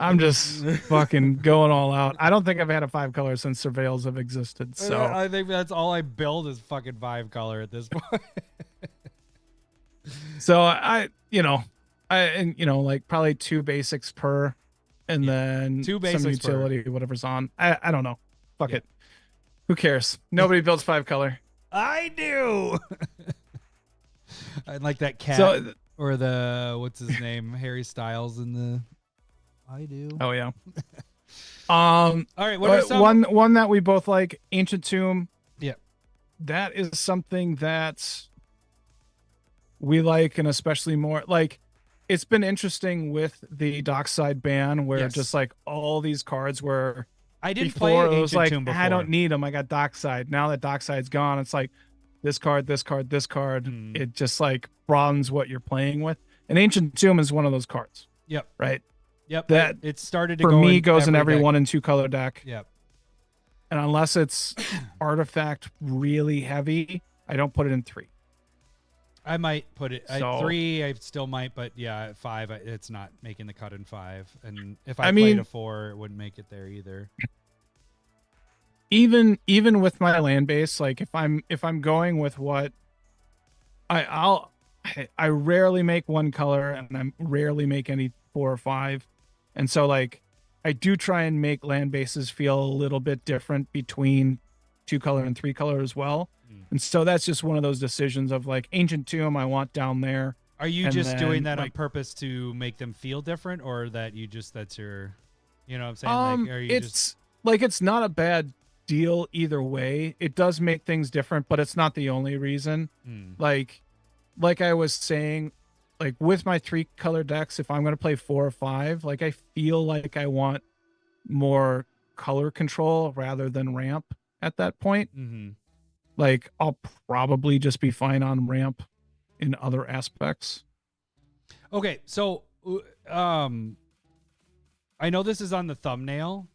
I'm just fucking going all out. I don't think I've had a 5-color since surveils have existed. So I think that's all I build is fucking 5-color at this point. So like probably 2 basics per, and then 2 basics some utility, whatever's on. I don't know. Fuck it. Who cares? Nobody builds 5-color. I do. I like that cat or the what's his name, Harry Styles in the. I do. Oh yeah. All right. What are some... one that we both like? Ancient Tomb. Yeah. That is something that we like, and especially more like. It's been interesting with the Dockside ban, where just like all these cards were. I didn't before, play it was Ancient like, Tomb before. I don't need them. I got Dockside. Now that Dockside's gone, it's like this card, this card, this card. It just like broadens what you're playing with. And Ancient Tomb is one of those cards. Yep. Right. Yep. That it started to for go me in goes in every every deck. 1 and 2-color deck. Yep. And unless it's artifact really heavy, I don't put it in 3. I might put it at 3. I still might, but yeah, at 5, it's not making the cut in 5. And if I played a 4, it wouldn't make it there either. Even with my land base, like if I'm going with what I rarely make 1 color, and I rarely make any 4 or 5, and so like I do try and make land bases feel a little bit different between 2-color and 3-color as well. And so that's just one of those decisions of like Ancient Tomb I want down there. Are you just doing that like, on purpose to make them feel different, or that that's your, you know what I'm saying? Like, are you it's not a bad deal either way. It does make things different, but it's not the only reason. Like I was saying, like with my 3-color decks, if I'm going to play 4 or 5, like I feel like I want more color control rather than ramp at that point. Like I'll probably just be fine on ramp in other aspects. Okay, so I know this is on the thumbnail,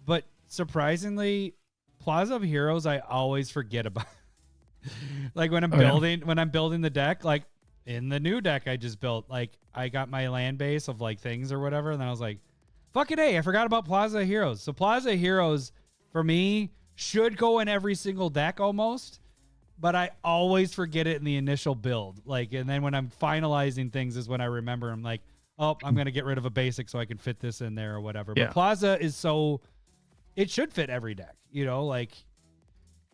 but surprisingly, Plaza of Heroes I always forget about. Like when I'm building the deck, like in the new deck I just built, like I got my land base of like things or whatever, and then I was like, fucking A, I forgot about Plaza of Heroes. So Plaza of Heroes for me should go in every single deck almost, but I always forget it in the initial build. Like, and then when I'm finalizing things is when I remember. I'm like, oh, I'm going to get rid of a basic so I can fit this in there or whatever. Yeah. But Plaza is it should fit every deck, you know, like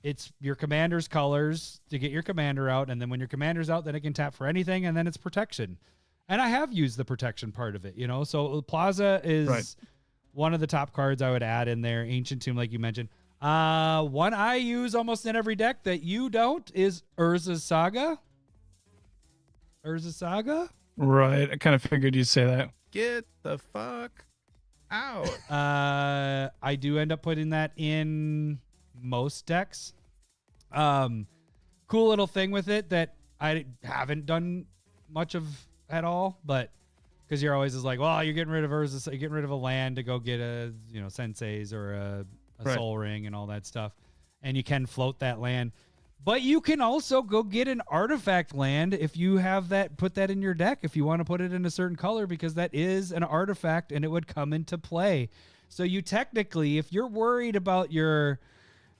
it's your commander's colors to get your commander out. And then when your commander's out, then it can tap for anything. And then it's protection. And I have used the protection part of it, you know? So Plaza is one of the top cards I would add in there. Ancient Tomb, like you mentioned. One I use almost in every deck that you don't is Urza's Saga. Right. I kind of figured you'd say that. Get the fuck out. I do end up putting that in most decks. Cool little thing with it that I haven't done much of at all, but because you're always just like, well, you're getting rid of Urza, you're getting rid of a land to go get a Sensei's or a Soul Ring and all that stuff, and you can float that land. But you can also go get an artifact land if you have that, put that in your deck if you want to put it in a certain color, because that is an artifact and it would come into play. So you technically, if you're worried about your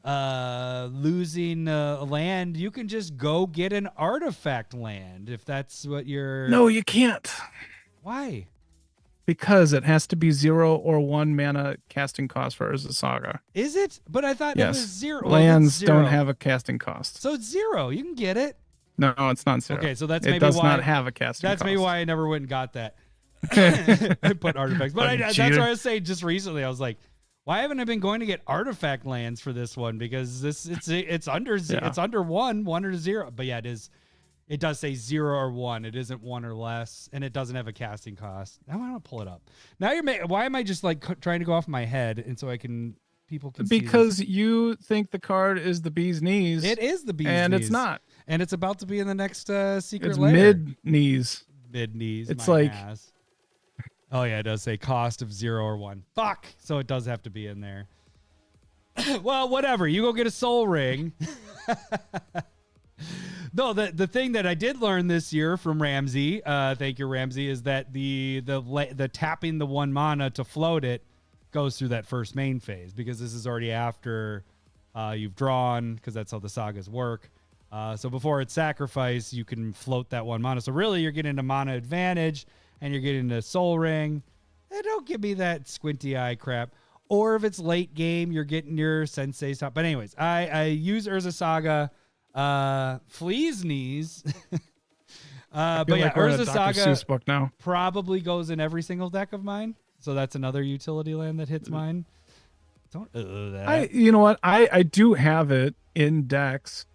losing land, you can just go get an artifact land if that's what you're... No, you can't. Why? Because it has to be 0 or 1 mana casting cost for Urza Saga. Is it? But I thought it was 0. Lands don't have a casting cost. So it's 0. You can get it. No, it's not 0. Okay, so that's it maybe does why not have a casting that's cost. maybe why I never went and got that. I put artifacts. But that's what I was saying just recently. I was like, why haven't I been going to get artifact lands for this one? Because it's under it's under 1 or 0. But yeah, it is. It does say 0 or 1. It isn't 1 or less, and it doesn't have a casting cost. Now I want to pull it up. Now why am I just like trying to go off my head, and so people can see because this? You think the card is the bee's knees. It is the bee's knees, and it's not. And it's about to be in the next secret it's lair. Mid knees. It's my like. Ass. Oh yeah, it does say cost of 0 or 1. Fuck. So it does have to be in there. Well, whatever. You go get a soul ring. No, the thing that I did learn this year from Ramsey, thank you, Ramsey, is that the tapping the 1 mana to float it goes through that first main phase, because this is already after you've drawn, because that's how the sagas work. So before it's sacrificed, you can float that 1 mana. So really, you're getting a mana advantage, and you're getting a soul ring. Don't give me that squinty eye crap. Or if it's late game, you're getting your Sensei's top. But anyways, I use Urza Saga. Flea's knees. But yeah, Urza Saga book now probably goes in every single deck of mine. So that's another utility land that hits mine. Don't that. You know what? I do have it in decks.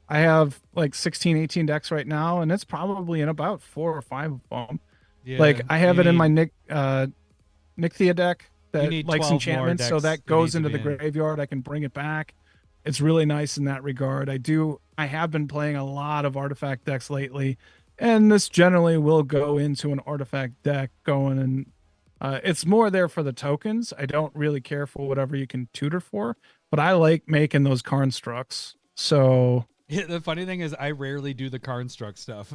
I have like 16, 18 decks right now, and it's probably in about 4 or 5 of them. Yeah, like I have it in my Nixthia deck that likes enchantments, so that goes into the graveyard. I can bring it back. It's really nice in that regard. I have been playing a lot of artifact decks lately, and this generally will go into an artifact deck going, and it's more there for the tokens. I don't really care for whatever you can tutor for, but I like making those constructs. So yeah, the funny thing is I rarely do the construct stuff.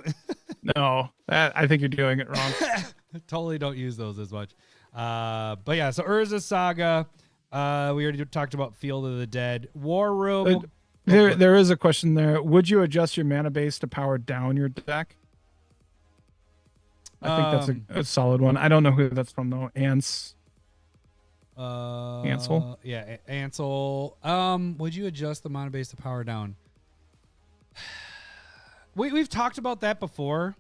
No, I think you're doing it wrong. Totally don't use those as much. But yeah, so Urza Saga. We already talked about Field of the Dead. War Room. There is a question there. Would you adjust your mana base to power down your deck? I think that's a solid one. I don't know who that's from though. Ansel. Yeah, Ansel. Would you adjust the mana base to power down? We've talked about that before.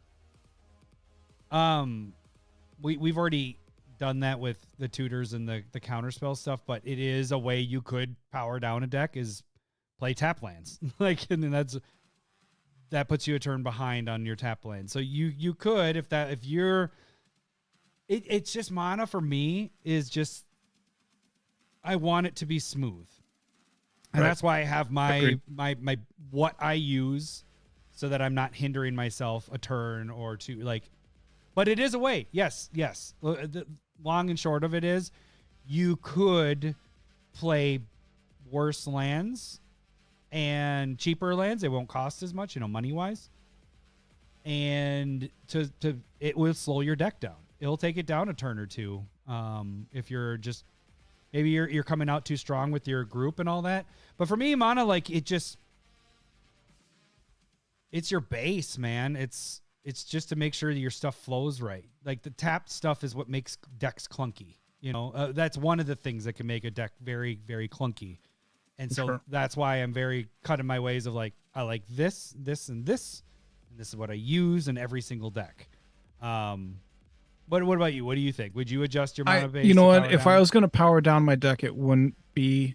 We've already done that with the tutors and the counterspell stuff, but it is a way you could power down a deck is play tap lands. Like, and then that puts you a turn behind on your tap land. So you could, it's just mana for me is just, I want it to be smooth. And that's why I have my what I use so that I'm not hindering myself a turn or two. Like, but it is a way. Yes. The long and short of it is you could play worse lands and cheaper lands. They won't cost as much, money wise. And it will slow your deck down. It'll take it down a turn or two. If you're just, maybe you're coming out too strong with your group and all that. But for me, mana, like it's your base, man. It's just to make sure that your stuff flows right. Like the tapped stuff is what makes decks clunky. That's one of the things that can make a deck very, very clunky. And so that's why I'm very cut in my ways of like, I like this, and this, and this is what I use in every single deck. What about you? What do you think? Would you adjust your mana base? You know what? If I was going to power down my deck, it wouldn't be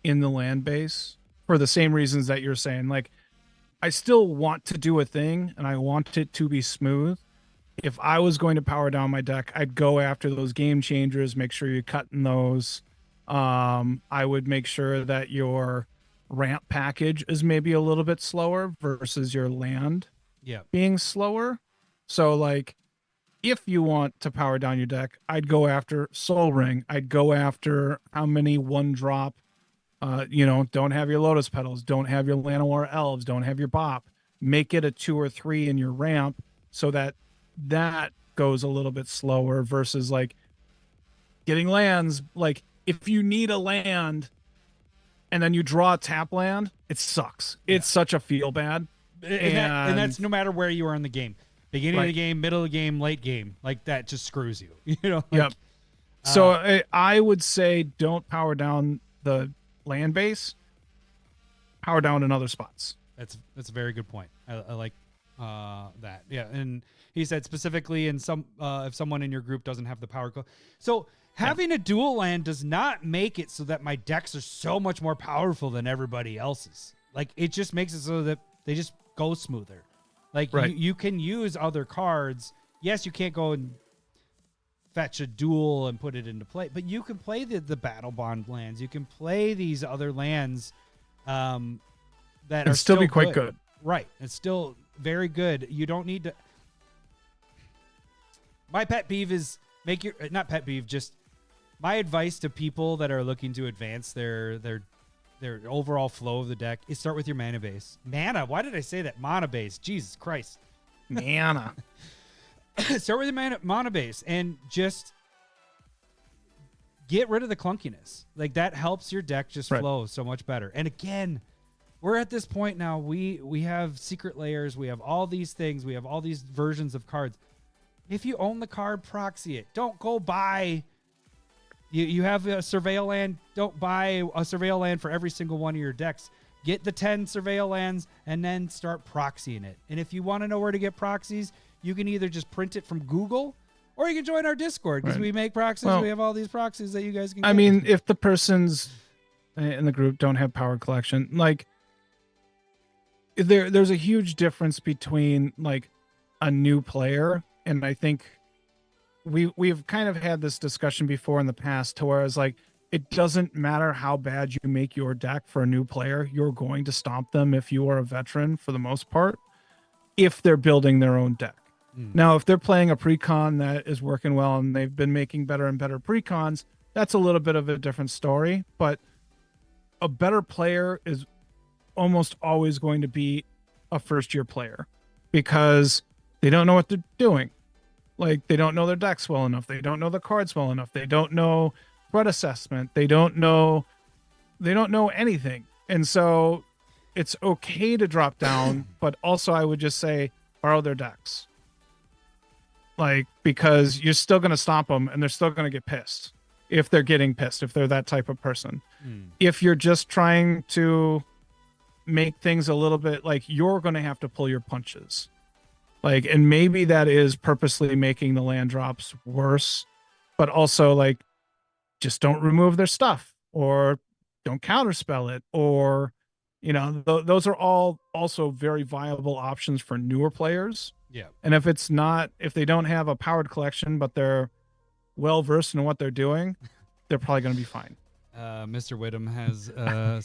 in the land base for the same reasons that you're saying. Like, I still want to do a thing and I want it to be smooth. If I was going to power down my deck, I'd go after those game changers, make sure you're cutting those, I would make sure that your ramp package is maybe a little bit slower versus your land Yeah. being slower. So like if you want to power down your deck, I'd go after Soul Ring. I'd go after how many one drop, don't have your Lotus Petals, don't have your Llanowar Elves, don't have your Bop. Make it a 2 or 3 in your ramp so that goes a little bit slower versus like getting lands. Like if you need a land and then you draw a tap land, it sucks. It's such a feel bad. And that's no matter where you are in the game. Beginning of Right. the game, middle of the game, late game. Like that just screws you. Like, Yep. So I would say don't power down the land base. Power down in other spots. That's a very good point. I like that. Yeah, and he said specifically in some if someone in your group doesn't have the power so having a dual land does not make it so that my decks are so much more powerful than everybody else's. Like it just makes it so that they just go smoother. Like you can use other cards. Yes, you can't go and fetch a duel and put it into play, but you can play the battle bond lands. You can play these other lands that are still be quite good. Right. It's still very good. You don't need to. My pet peeve is not pet peeve, just my advice to people that are looking to advance their overall flow of the deck is start with your mana base. Mana? Why did I say that? Mana base. Jesus Christ. Mana. Start with your mana base and just get rid of the clunkiness. Like that helps your deck just flow so much better. And again, we're at this point now. We have secret layers. We have all these things. We have all these versions of cards. If you own the card, proxy it. Don't go buy. You have a surveil land. Don't buy a surveil land for every single one of your decks. Get the 10 surveil lands and then start proxying it. And if you want to know where to get proxies, you can either just print it from Google or you can join our Discord because we make proxies. We have all these proxies that you guys can get. I mean, if the persons in the group don't have power collection, like there's a huge difference between like a new player, and I think we've kind of had this discussion before in the past to where it's like it doesn't matter how bad you make your deck for a new player, you're going to stomp them if you are a veteran for the most part, if they're building their own deck. Now, if they're playing a precon that is working well and they've been making better and better precons, that's a little bit of a different story. But a better player is almost always going to be a first-year player because they don't know what they're doing. Like, they don't know their decks well enough. They don't know the cards well enough. They don't know threat assessment. They don't know anything. And so it's okay to drop down, but also I would just say borrow their decks. Like, because you're still going to stomp them and they're still going to get pissed if they're getting pissed, if they're that type of person. If you're just trying to make things a little bit like you're going to have to pull your punches. Like, and maybe that is purposely making the land drops worse, but also like just don't remove their stuff or don't counterspell it, or, those are all also very viable options for newer players. Yeah. And if they don't have a powered collection, but they're well versed in what they're doing, they're probably going to be fine. Mr. Whittam has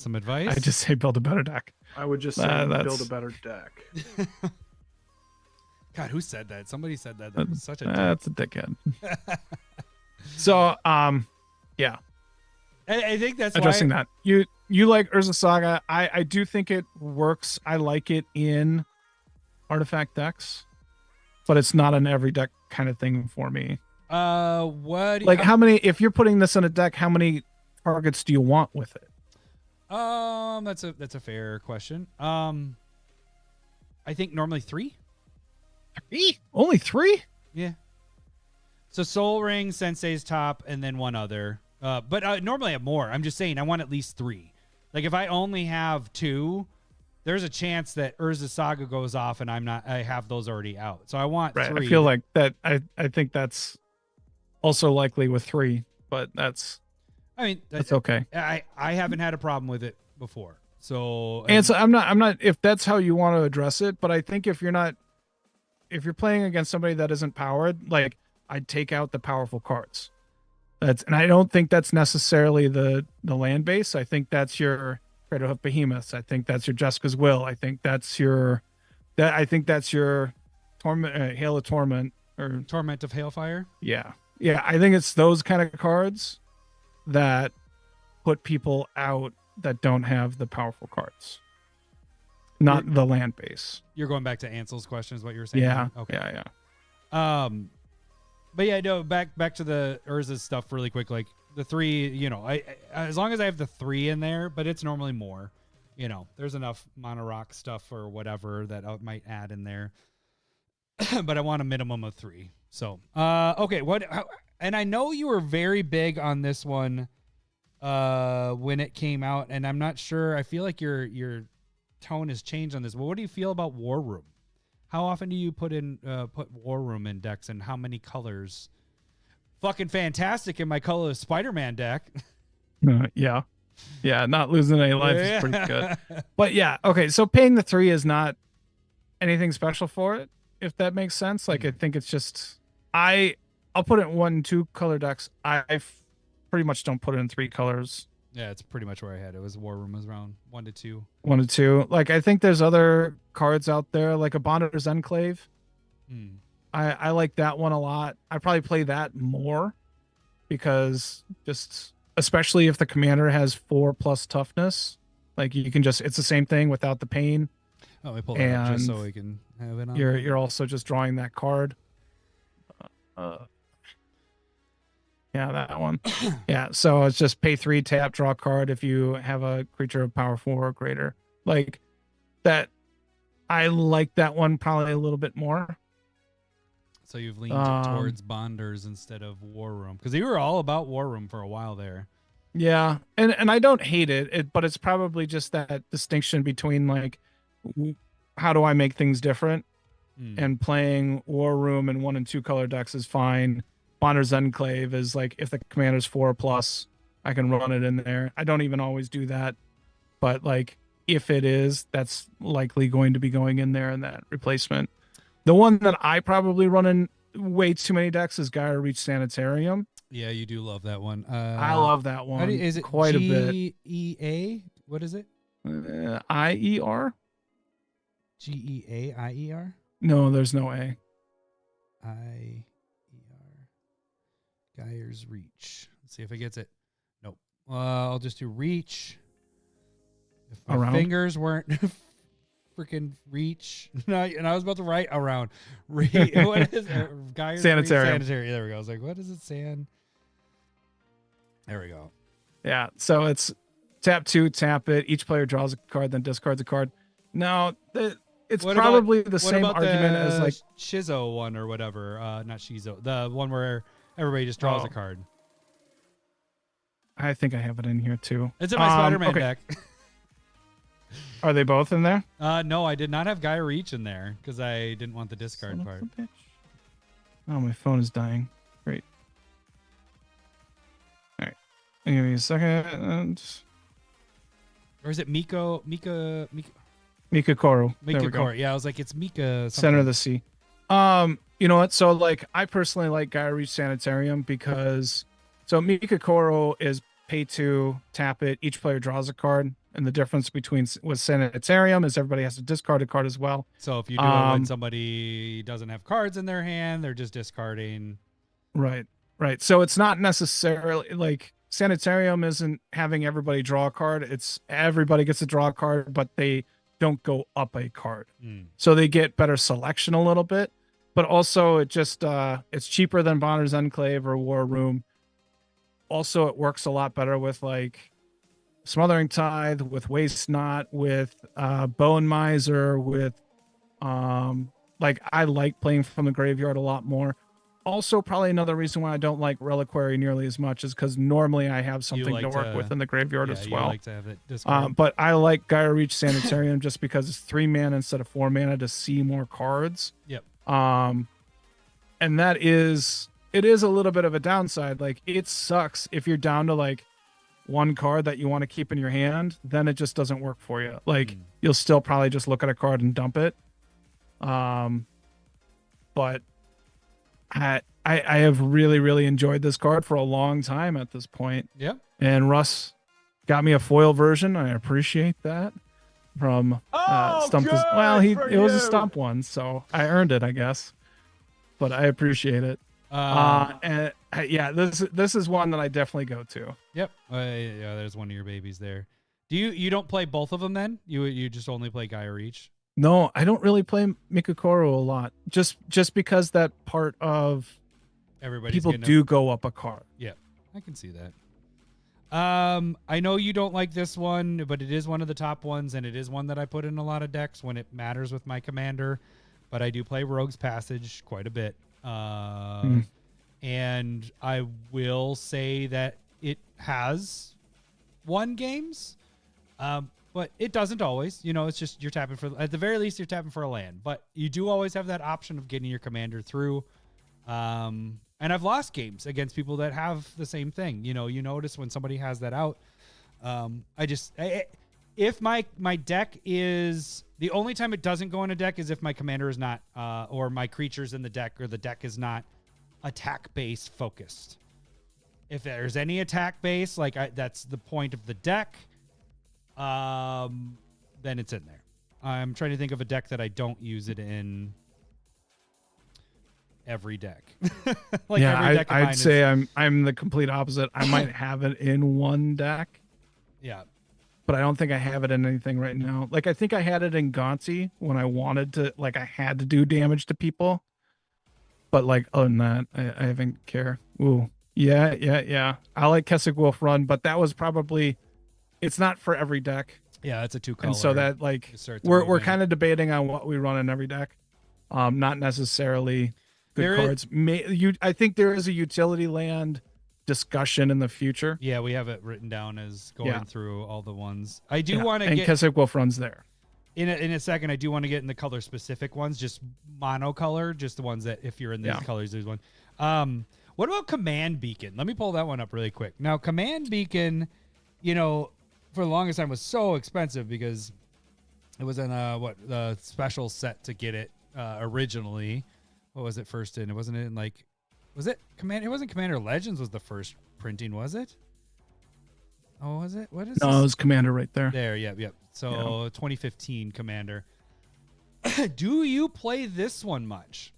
some advice. I just say build a better deck. I would just say build a better deck. God, who said that? Somebody said that. That was such a that's a dickhead. So, yeah. I think that's addressing that. You like Urza Saga. I do think it works. I like it in artifact decks, but it's not an every deck kind of thing for me. What? Like, how many? If you're putting this in a deck, how many targets do you want with it? That's a fair question. I think normally 3. 3? Only 3? Yeah. So Soul Ring, Sensei's top, and then one other. But normally I have more. I'm just saying I want at least 3. Like if I only have 2, there's a chance that Urza Saga goes off and I have those already out. So I want 3. I feel like that. I think that's also likely with 3, but that's okay. I haven't had a problem with it before. So and so I'm not if that's how you want to address it, but I think if you're playing against somebody that isn't powered, like I'd take out the powerful cards. And I don't think that's necessarily the land base. I think that's your Craterhoof Behemoths. I think that's your Jessica's Will. I think that's your Torment, Hail of Torment, or Torment of Hailfire. Yeah. I think it's those kind of cards that put people out that don't have the powerful cards, not the land base. You're going back to Ansel's question, is what you were saying? Yeah. Okay. Yeah. But yeah, no, back to the Urza's stuff really quick. Like the 3, I as long as I have the 3 in there, but it's normally more. There's enough mono rock stuff or whatever that I might add in there. But I want a minimum of 3. So, okay, and I know you were very big on this one when it came out, and I'm not sure. I feel like your tone has changed on this. But what do you feel about War Room? How often do you put War Room in decks, and how many colors? Fucking fantastic in my colorless Spider-Man deck. Yeah. Not losing any life is pretty good. But yeah, okay. So paying the 3 is not anything special for it, if that makes sense. Like I think it's just I'll put it in 1 and 2 color decks. I pretty much don't put it in 3 colors. Yeah, it's pretty much where I had it. Was War Room was around 1 to 2. 1 to 2. Like I think there's other cards out there, like a Bonder's Enclave. I like that one a lot. I probably play that more because just especially if the commander has 4+ toughness, like you can just, it's the same thing without the pain. Oh, we pull it up just so we can have it on. You're also just drawing that card. Yeah, that one. Yeah, so it's just pay 3, tap, draw a card if you have a creature of power 4 or greater. Like that, I like that one probably a little bit more. So you've leaned towards Bonders instead of War Room, because you were all about War Room for a while there. Yeah, and I don't hate it, but it's probably just that distinction between like, how do I make things different? And playing War Room in 1 and 2 color decks is fine. Bonder's Enclave is like, if the commander's 4+, I can run it in there. I don't even always do that, but like if it is, that's likely going to be going in there in that replacement. The one that I probably run in way too many decks is Gaia Reach Sanitarium. Yeah, you do love that one. I love that one. Is it quite a bit? GEA? What is it? IER? GEAIER? No, there's no A. IER. Gaia's Reach. Let's see if it gets it. Nope. I'll just do Reach. If my fingers weren't freaking Reach. No, and I was about to write around. What is it? Gaia's Sanitarium. Sanitarium. There we go. I was like, what is it? There we go. Yeah, so it's tap 2, tap it. Each player draws a card, then discards a card. No, it's probably the same argument as like Shizo one or whatever. Not Shizo. The one where everybody just draws a card. I think I have it in here too. It's in my Spider-Man deck. Are they both in there? No, I did not have Gaia Reach in there because I didn't want the discard part. Oh, my phone is dying. Great. All right. Give me a second. Or is it Mika Koro. Mika Koro. Yeah, I was like, it's Mika. Something. Center of the Sea. You know what? So like, I personally like Gaia Reach Sanitarium because so Mika Koro is pay 2, tap it. Each player draws a card. And the difference with Sanitarium is everybody has to discard a card as well. So if you do it when somebody doesn't have cards in their hand, they're just discarding. Right. So it's not necessarily like Sanitarium isn't having everybody draw a card. It's everybody gets to draw a card, but they don't go up a card. So they get better selection a little bit. But also it just it's cheaper than Bonner's Enclave or War Room. Also, it works a lot better with like Smothering Tithe, with Waste Not, with Bone Miser, with like I like playing from the graveyard a lot more. Also, probably another reason why I don't like Reliquary nearly as much is because normally I have something to work with in the graveyard as well. Like to have it but I like Gaia Reach Sanitarium just because it's 3 mana instead of 4 mana to see more cards. Yep. And it is a little bit of a downside. Like it sucks if you're down to like 1 card that you want to keep in your hand, then it just doesn't work for you. Like you'll still probably just look at a card and dump it. But I I have really enjoyed this card for a long time at this point. Yep. And Russ got me a foil version. I appreciate that. From Stump. Well, it was a Stump one, so I earned it, I guess. But I appreciate it. And yeah, this is one that I definitely go to. Yep. Yeah, there's one of your babies there. You don't play both of them then? You just only play Gaia Reach? No, I don't really play Mikokoro a lot. Just because that part of people do go up a card. Yeah, I can see that. I know you don't like this one, but it is one of the top ones, and it is one that I put in a lot of decks when it matters with my commander. But I do play Rogue's Passage quite a bit. And I will say that it has won games, but it doesn't always. It's just you're tapping for, at the very least, you're tapping for a land. But you do always have that option of getting your commander through. And I've lost games against people that have the same thing. You notice when somebody has that out. If my deck is, the only time it doesn't go in a deck is if my commander is not, or my creatures in the deck, or the deck is not attack base focused. If there's any attack base, that's the point of the deck, then it's in there. I'm trying to think of a deck that I don't use it in. Every deck. Every deck I'd say I'm the complete opposite. I might have it in one deck. Yeah. But I don't think I have it in anything right now. I think I had it in Gauntzy when I wanted to, I had to do damage to people. But other than that, I haven't care. Ooh. Yeah. I like Keswick Wolf Run, but that was probably, it's not for every deck. Yeah, it's a 2-color. And so that we're kind of debating on what we run in every deck. Not necessarily good cards. I think there is a utility land discussion in the future. Yeah, we have it written down as going through all the ones. I do want to get, and Keswick Wolf Run's there. In a second, I do want to get in the color specific ones, just monocolor, just the ones that if you're in these colors, there's one. What about Command Beacon? Let me pull that one up really quick. Now, Command Beacon, for the longest time was so expensive because it was in the special set to get it originally. What was it first in? It wasn't in was it Command? It wasn't Commander Legends was the first printing, was it? Oh, was it? What is No, this? it was Commander right there. There, yep. So 2015 Commander. Do you play this one much?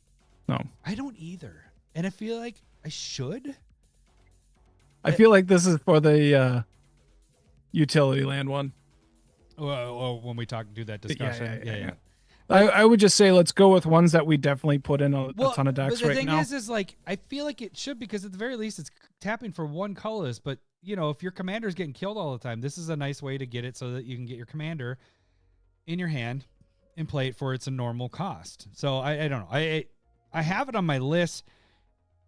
No. I don't either. And I feel like I should. I feel like this is for the utility land one. Well, when we do that discussion. Yeah. I would just say let's go with ones that we definitely put in a ton of decks right now. The thing is I feel like it should, because at the very least it's tapping for one colorless. But if your commander is getting killed all the time, this is a nice way to get it so that you can get your commander in your hand and play it for its a normal cost. So I don't know. I have it on my list,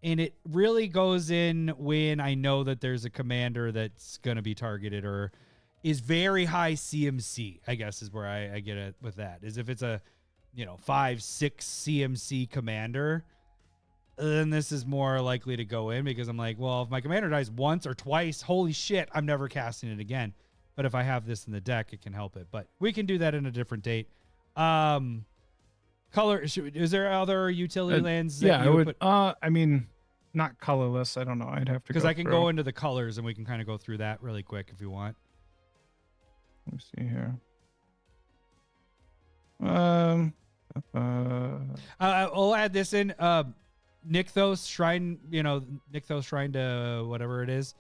and it really goes in when I know that there's a commander that's going to be targeted or is very high CMC, I guess is where I get it with that. Is if it's a 5-6 CMC commander, then this is more likely to go in, because I'm like, well, if my commander dies once or twice, holy shit, I'm never casting it again. But if I have this in the deck, it can help it. But we can do that in a different date. Color, is there other utility lands that you would put? I mean, not colorless. I don't know. I'd have to, because I can go into the colors and we can kind of go through that really quick if you want. Let me see here. I'll add this in. Nykthos Shrine, Nykthos Shrine to whatever it is.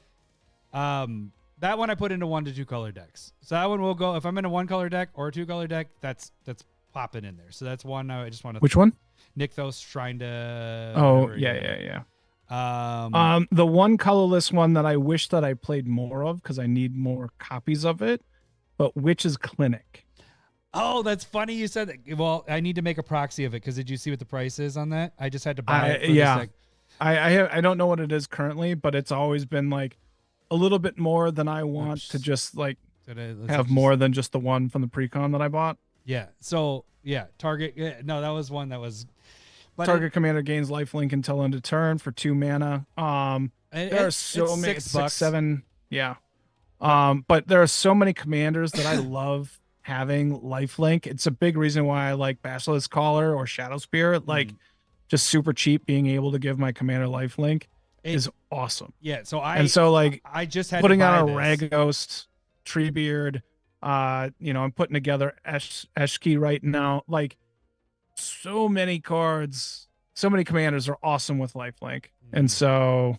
That one I put into 1 to 2 color decks. So that one will go, if I'm in a 1-color deck or a 2-color deck, that's popping in there. So that's one I just want to. Which one? Nykthos Shrine to. Oh, yeah. The one colorless one that I wish that I played more of, because I need more copies of it, but Witch's Clinic. Oh, that's funny you said that. Well, I need to make a proxy of it, because did you see what the price is on that? I just had to buy it. For I don't know what it is currently, but it's always been a little bit more than I want to just have more than just the one from the pre-con that I bought. Yeah. So target. No, that was one that was. But target commander gains lifelink until end of turn for 2 mana. There are so many, $6, $7. Yeah. But there are so many commanders that I love having lifelink. It's a big reason why I like Basilisk Caller or Shadow Spirit. just super cheap, being able to give my commander lifelink is awesome. Yeah. So I just had putting to buy on a this. Raghost, Treebeard, I'm putting together Eshki right now. Like, so many cards, so many commanders are awesome with lifelink. And so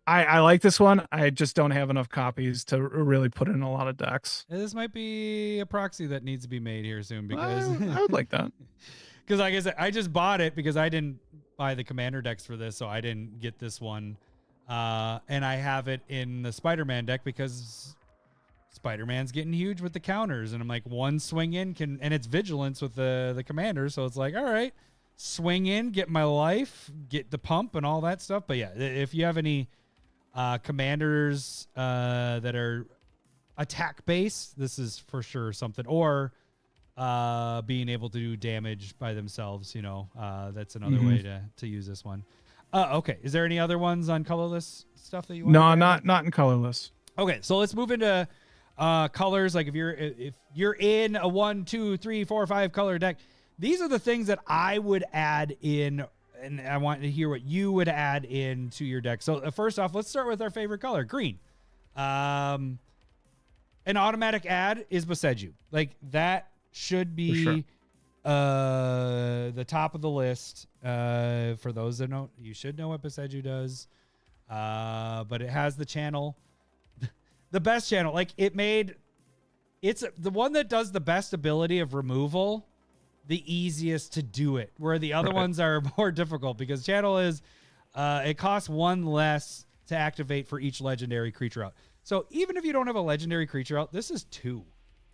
I like this one. I just don't have enough copies to really put in a lot of decks. This might be a proxy that needs to be made here soon, because I would like that. Because like I said, I just bought it because I didn't buy the commander decks for this, so I didn't get this one. And I have it in the Spider-Man deck because Spider-Man's getting huge with the counters, and I'm like, one swing in and it's vigilance with the commander, so it's like, all right, swing in, get my life, get the pump and all that stuff. But yeah, if you have any commanders that are attack base, this is for sure something. Or being able to do damage by themselves, that's another way to use this one. Okay, is there any other ones on colorless stuff that you want? No, not in colorless. Okay, so let's move into colors. Like if you're in a 1, 2, 3, 4, 5 color deck, these are the things that I would add in, and I want to hear what you would add into your deck. So first off, let's start with our favorite color, green. An automatic add is Boseiju. Like, that should be the top of the list. For those that don't, you should know what Boseiju does. But it has the channel, the best channel. Like, it's the one that does the best ability of removal, the easiest to do it, where the other ones are more difficult, because channel is, it costs 1 less to activate for each legendary creature out. So even if you don't have a legendary creature out, this is 2.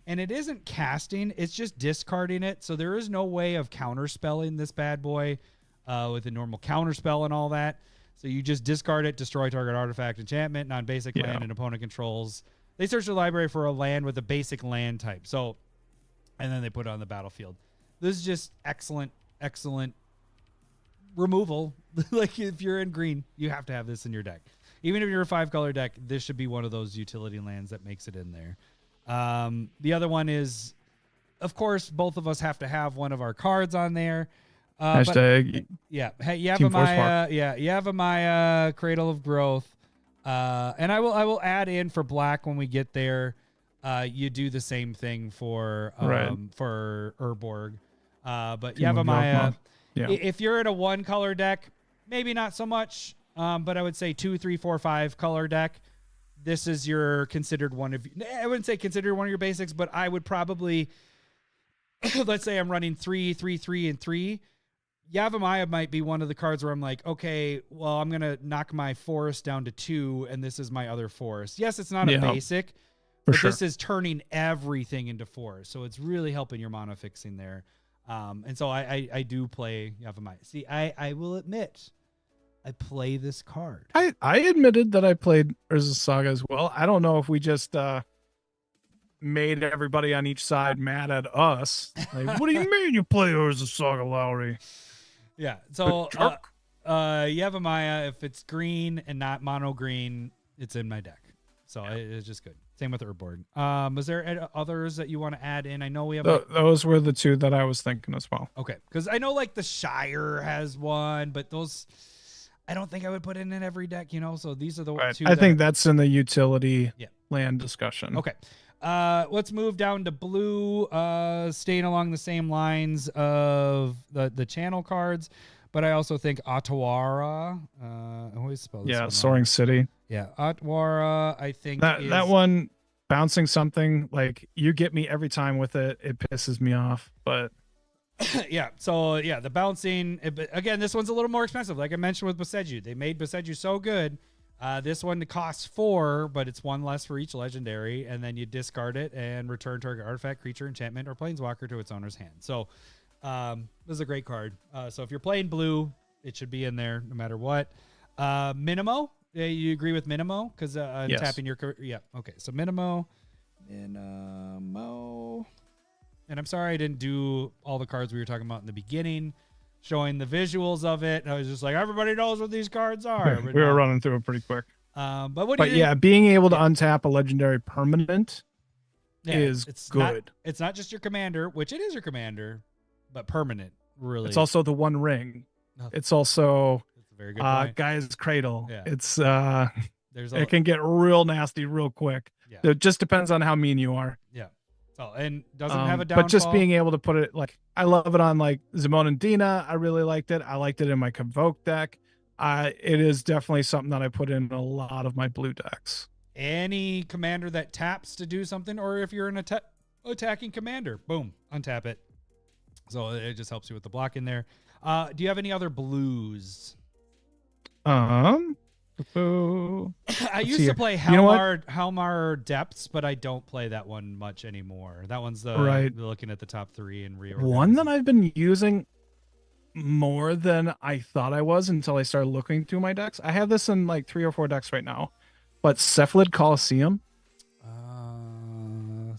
And it isn't casting, it's just discarding it. So there is no way of counterspelling this bad boy with a normal counterspell and all that. So you just discard it, destroy target artifact, enchantment, non-basic land, and opponent controls. They search the library for a land with a basic land type. So, and then they put it on the battlefield. This is just excellent removal. Like, if you're in green, you have to have this in your deck. Even if you're a 5-color deck, this should be one of those utility lands that makes it in there. The other one is, of course, both of us have to have one of our cards on there. Hashtag. Yavimaya, Cradle of Growth. And I will add in for black when we get there. You do the same thing for Urborg. But Yavimaya, if you're in a 1-color deck, maybe not so much. But I would say 2, 3, 4, 5 color deck. This is your considered one of, I wouldn't say considered one of your basics, but I would probably, let's say I'm running 3, 3, 3, and 3. Yavimaya might be one of the cards where I'm like, okay, well, I'm going to knock my forest down to 2, and this is my other forest. Yes, it's not a basic, but this is turning everything into forest. So it's really helping your mana fixing there. And so I do play Yavimaya. See, I will admit, I play this card. I admitted that I played Urza Saga as well. I don't know if we just made everybody on each side mad at us. Like, what do you mean you play Urza Saga, Lowry? Yeah. So Yavimaya, if it's green and not mono green, it's in my deck. So it's just good. Same with Urborg. Was there others that you want to add in? I know we have those were the 2 that I was thinking as well. Okay, because I know like the Shire has one, but those, I don't think I would put in every deck, So these are the 2. I think that's in the utility land discussion. Okay. Let's move down to blue, staying along the same lines of the channel cards. But I also think Atawara, I always spell this one Soaring wrong. City. Yeah, Atawara, I think that one, bouncing something, like, you get me every time with it. It pisses me off, but yeah. So the bouncing, again, this one's a little more expensive. Like I mentioned with Boseiju, they made Boseiju so good. This one costs 4, but it's 1 less for each legendary, and then you discard it and return target artifact, creature, enchantment, or planeswalker to its owner's hand. So this is a great card. So if you're playing blue, it should be in there no matter what. Minimo, you agree with Minimo? Because yes. tapping your, okay. So Minimo. And I'm sorry I didn't do all the cards we were talking about in the beginning, showing the visuals of it. I was just like, everybody knows what these cards are. We were running through it pretty quick. But being able to untap a legendary permanent is good. It's not just your commander, which it is your commander, but permanent, really. It's also the 1 ring. It's also That's a very good point. Guy's Cradle. Yeah. It's There's it can get real nasty real quick. Yeah. It just depends on how mean you are. Yeah. So, and doesn't have a downfall. But just being able to put it like, I love it on like Zimone and Dina. I really liked it. I liked it in my Convoke deck. It is definitely something that I put in a lot of my blue decks. Any commander that taps to do something, or if you're an attacking commander, boom, untap it. So it just helps you with the block in there. Do you have any other blues? I used to play Helmar Depths, but I don't play that one much anymore. That one's looking at the top 3 and reorganizing. One that I've been using more than I thought I was until I started looking through my decks. I have this in like 3 or 4 decks right now. But Cephalid Coliseum.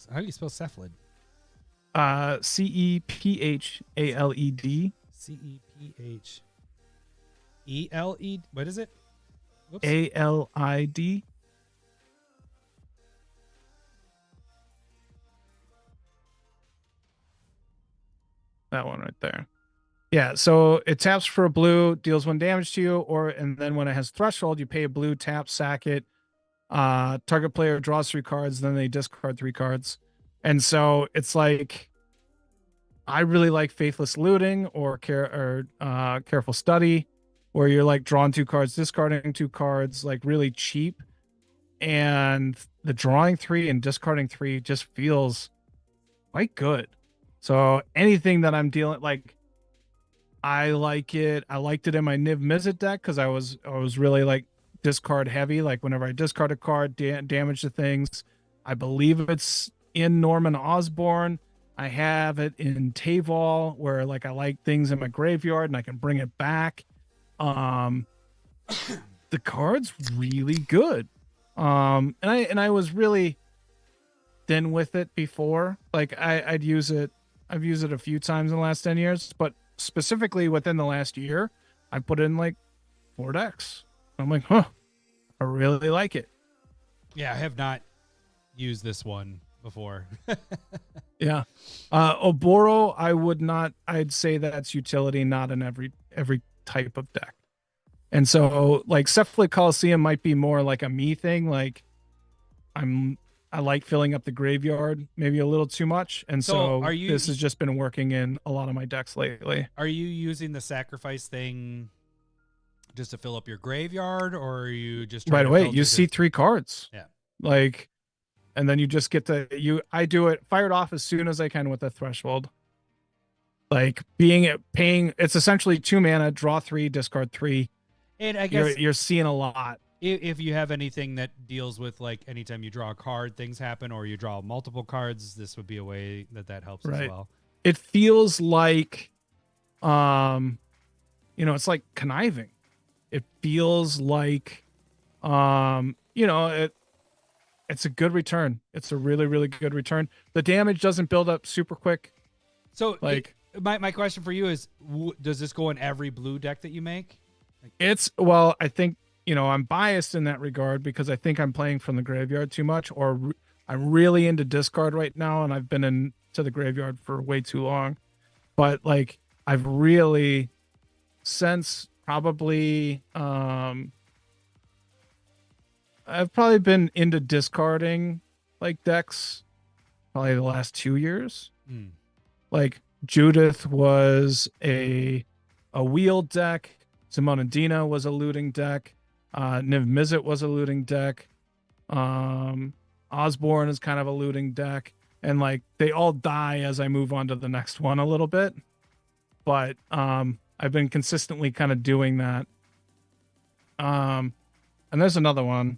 How do you spell Cephalid? CEPHALED. CEPHELED. What is it? Whoops. ALID. That one right there. Yeah, so it taps for a blue, deals 1 damage to you, and then when it has threshold, you pay a blue, tap, sack it. Target player draws 3 cards, then they discard 3 cards. And so it's like, I really like Faithless Looting or Careful Study, where you're like drawing 2 cards, discarding 2 cards, like really cheap. And the drawing 3 and discarding 3 just feels quite good. So anything that I'm dealing, like, I like it. I liked it in my Niv Mizzet deck because I was really like discard heavy. Like whenever I discard a card, damage to things. I believe it's in Norman Osborn. I have it in Tavol where like I like things in my graveyard and I can bring it back. The card's really good. And I was really thin with it before. Like I've used it a few times in the last 10 years, but specifically within the last year, I put in like 4 decks. I'm like, I really like it. Yeah, I have not used this one before. Yeah. Oboro, I'd say that's utility, not in every type of deck. And so like Cephalid Coliseum might be more like a me thing. Like I like filling up the graveyard maybe a little too much. And so this has just been working in a lot of my decks lately. Are you using the sacrifice thing just to fill up your graveyard, or are you just right away? You see 3 cards. Yeah. Like, and then you just get I do it fired off as soon as I can with the threshold. Like paying, it's essentially 2 mana, draw 3, discard 3. And I guess you're seeing a lot. If you have anything that deals with like anytime you draw a card, things happen, or you draw multiple cards, this would be a way that helps as well. It feels like, it's like conniving. It feels like, it's a good return. It's a really, really good return. The damage doesn't build up super quick. So like my question for you is, does this go in every blue deck that you make? I think, I'm biased in that regard because I think I'm playing from the graveyard too much, or I'm really into discard right now, and I've been into the graveyard for way too long. But like, I've really, since probably, I've probably been into discarding like decks probably the last 2 years. Like Judith was a wheel deck. Zimone and Dina was a looting deck. Niv Mizzet was a looting deck. Osborne is kind of a looting deck. And like they all die as I move on to the next one a little bit. But I've been consistently kind of doing that. And there's another one.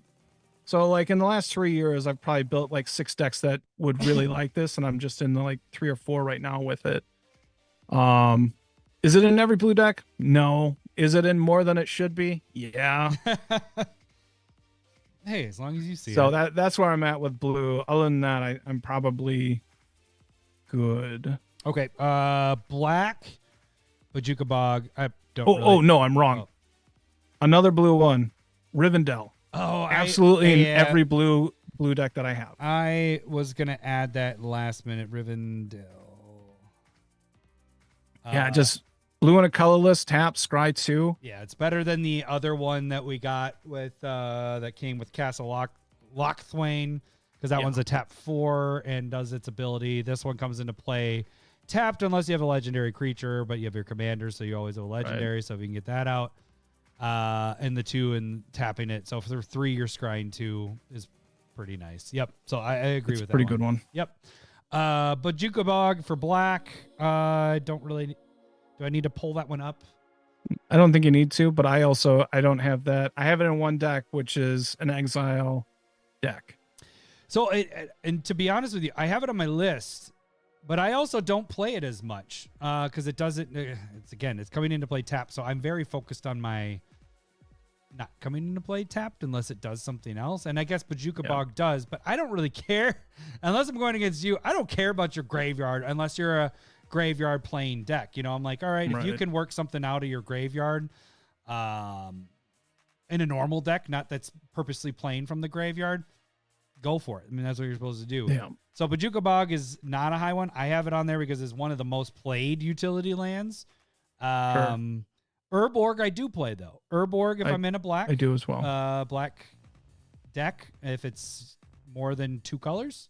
So like in the last 3 years, I've probably built like 6 decks that would really like this, and I'm just in the like 3 or 4 right now with it. Is it in every blue deck? No. Is it in more than it should be? Yeah. Hey, as long as you see it. So that's where I'm at with blue. Other than that, I'm probably good. Okay. Black, Bajuka Bog. I don't. Oh no, I'm wrong. Another blue one, Rivendell. Oh, absolutely in every blue deck that I have. I was gonna add that last minute, Rivendell. Yeah, just Blue and a colorless, tap, scry 2. Yeah, it's better than the other one that we got with that came with Castle Lochthwain, because that one's a tap 4 and does its ability. This one comes into play tapped unless you have a legendary creature, but you have your commander, so you always have a legendary. Right. So if you can get that out, and the 2 and tapping it. So for 3, you're scrying 2 is pretty nice. Yep. So I agree with that. Pretty good one. Yep. Bajuka Bog for black. Don't really. Do I need to pull that one up? I don't think you need to, but I don't have that. I have it in one deck, which is an exile deck. So, and to be honest with you, I have it on my list, but I also don't play it as much because it doesn't. It's coming into play tapped. So I'm very focused on my not coming into play tapped unless it does something else. And I guess Bajuka Bog does, but I don't really care unless I'm going against you. I don't care about your graveyard unless you're a graveyard playing deck. You know, I'm like, all right, if you can work something out of your graveyard in a normal deck, not that's purposely playing from the graveyard, go for it. I mean, that's what you're supposed to do. Yeah. So Bajuka Bog is not a high one. I have it on there because it's one of the most played utility lands. Urborg I do play though. Urborg if I'm in a black. I do as well. Black deck if it's more than 2 colors.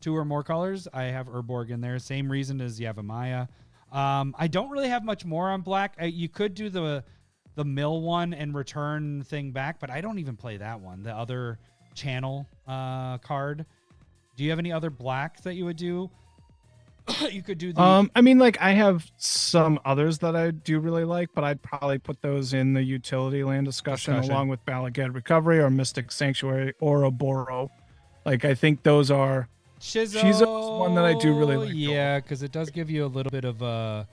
2 or more colors, I have Urborg in there. Same reason as Yavimaya. I don't really have much more on black. You could do the mill one and return thing back, but I don't even play that one. The other channel card. Do you have any other black that you would do? You could do the I mean, like, I have some others that I do really like, but I'd probably put those in the utility land discussion. Along with Balagad Recovery or Mystic Sanctuary or Oboro. Like, I think those are Shizo's one that I do really like. Yeah, because it does give you a little bit of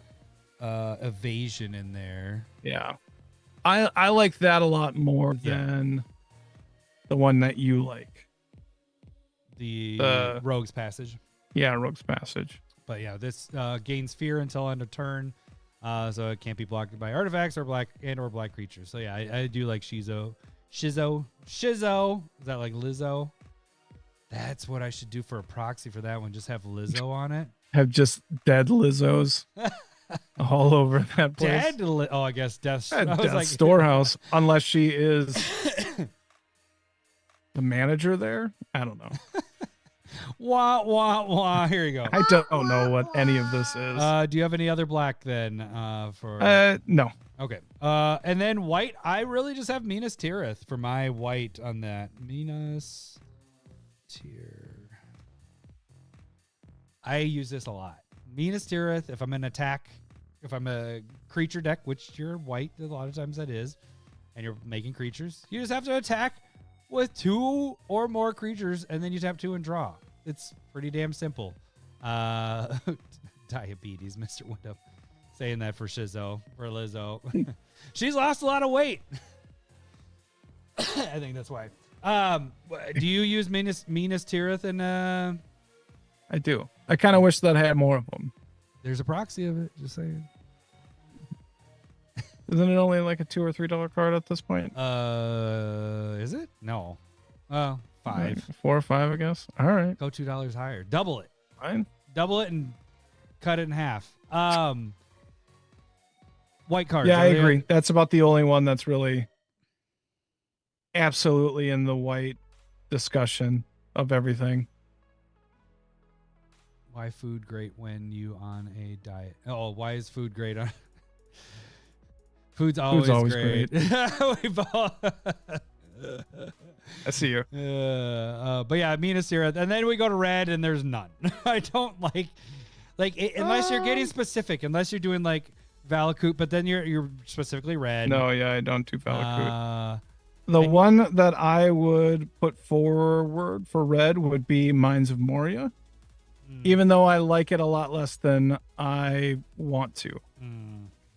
evasion in there. Yeah. I like that a lot more than the one that you like. The Rogue's Passage. Yeah, Rogue's Passage. But yeah, this gains fear until end of turn. So it can't be blocked by artifacts or black creatures. So yeah, I do like Shizo. Shizzo. Is that like Lizzo? That's what I should do for a proxy for that one. Just have Lizzo on it. Have just dead Lizzos all over that place. Oh, I guess Death's like, Storehouse. Unless she is the manager there. I don't know. Wah, wah, wah. Here you go. I don't know what any of this is. Do you have any other black then? No. Okay. And then white, I really just have Minas Tirith for my white on that. Minas Tirith. I use this a lot. Minas Tirith, if I'm in attack, if I'm a creature deck, which you're white, a lot of times that is, and you're making creatures, you just have to attack with 2 or more creatures, and then you tap 2 and draw. It's pretty damn simple. Diabetes, Mr. Window. Saying that for Shizzo, for Lizzo. She's lost a lot of weight. I think that's why. Do you use Minas Tirith and I do. I kind of wish that I had more of them. There's a proxy of it, just saying. Isn't it only like a $2 or $3 card at this point? Is it? No. 5. Like 4 or 5, I guess. All right. Go $2 higher. Double it. Fine. Double it and cut it in half. White cards. Yeah, I agree. That's about the only one that's really absolutely in the white discussion of everything. Why food great when you on a diet? Oh, why is food great on? Food's always great. I see you. But yeah, Minas Tirith, and then we go to red, and there's none. I don't like unless you're getting specific, unless you're doing like Valakut, but then you're specifically red. No, yeah, I don't do Valakut. The one that I would put forward for red would be Mines of Moria, even though I like it a lot less than I want to.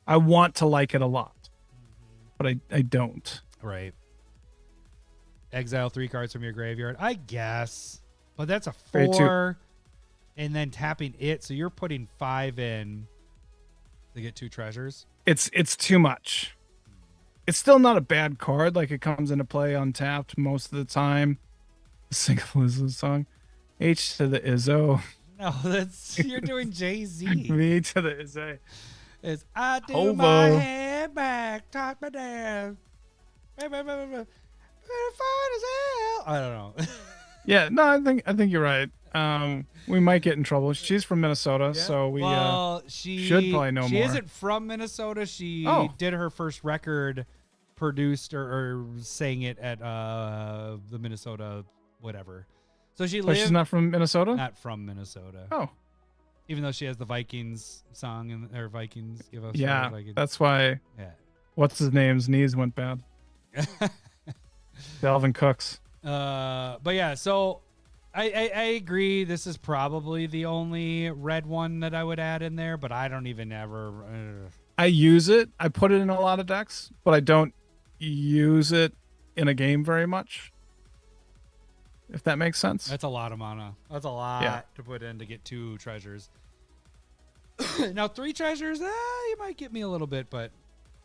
I want to like it a lot, but I don't. Right. Exile 3 cards from your graveyard, I guess, but that's a 4, and then tapping it, so you're putting 5 in to get 2 treasures. It's too much. It's still not a bad card. Like, it comes into play untapped most of the time. Sing Lizzo's song. H to the Izzo. No, that's you're doing Jay-Z. Me to the Izzy. It's I do Hobo. my head back, talk my dad. Fine as hell. I don't know. Yeah, no, I think you're right. We might get in trouble. She's from Minnesota, Yeah. so we she should probably know she more. isn't from Minnesota. She did her first record, produced or sang it at the Minnesota whatever. So she lived. She's not from Minnesota. Not from Minnesota. Oh, even though she has the Vikings song and or Vikings give us. yeah, Vikings. that's why. Yeah. What's his name's knees went bad. Dalvin Cooks. But yeah, so I agree. This is probably the only red one that I would add in there, but I don't even ever. I use it. I put it in a lot of decks, but I don't use it in a game very much. If that makes sense. That's a lot of mana. That's a lot to put in to get 2 treasures. Now 3 treasures, you might get me a little bit, but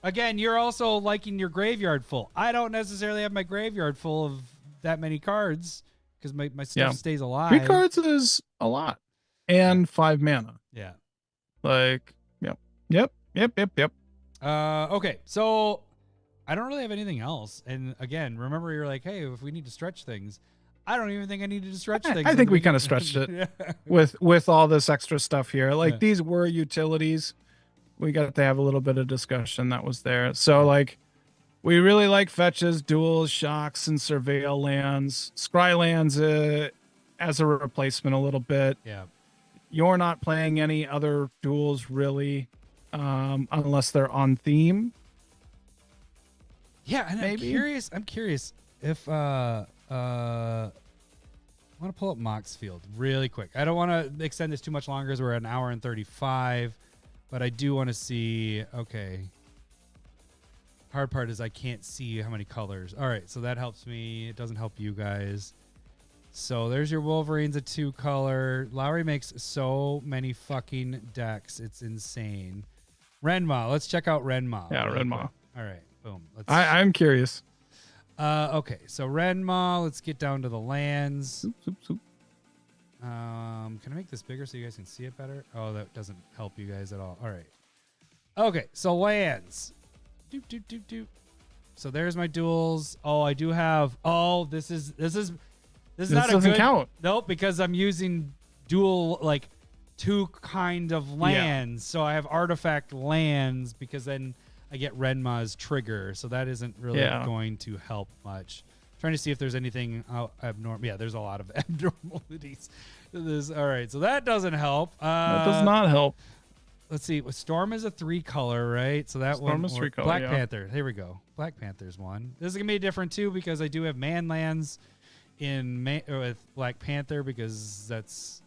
again, you're also liking your graveyard full. I don't necessarily have my graveyard full of that many cards because my stuff stays alive. 3 cards is a lot, and 5 mana. Yeah. Like, yep. Okay, so I don't really have anything else. And again, remember you're like, hey, if we need to stretch things, I don't even think I needed to stretch things. I think we kind of stretched it with all this extra stuff here. Like these were utilities. We got to have a little bit of discussion that was there. So like, we really like fetches, duels, shocks, and surveil lands. Scry lands as a replacement a little bit. Yeah. You're not playing any other duels really, unless they're on theme. Yeah, and maybe. I'm curious if I want to pull up Moxfield really quick. I don't want to extend this too much longer as we're at 1 hour and 35, but I do want to see. Okay. Hard part is I can't see how many colors. All right, so that helps me. It doesn't help you guys. So there's your Wolverines, a 2-color. Lowry makes so many fucking decks. It's insane. Renma. Let's check out Renma. Yeah, Renma. All right, boom. I'm curious. Okay, so Renma. Let's get down to the lands. Soup. Can I make this bigger so you guys can see it better? Oh, that doesn't help you guys at all. All right. Okay, so lands. Doop. So there's my duels. Oh, I do have. Oh, this is not a good. This doesn't count. Nope, because I'm using dual like 2 kind of lands. So I have artifact lands because then I get Renma's trigger. So that isn't really going to help much. Trying to see if there's anything abnormal. Yeah, there's a lot of abnormalities. All right, so that doesn't help. That does not help. Let's see. Storm is a 3-color, right? So that Storm one. is 3-color. Black Panther. Here we go. Black Panther's one. This is gonna be different too because I do have man lands with Black Panther because that's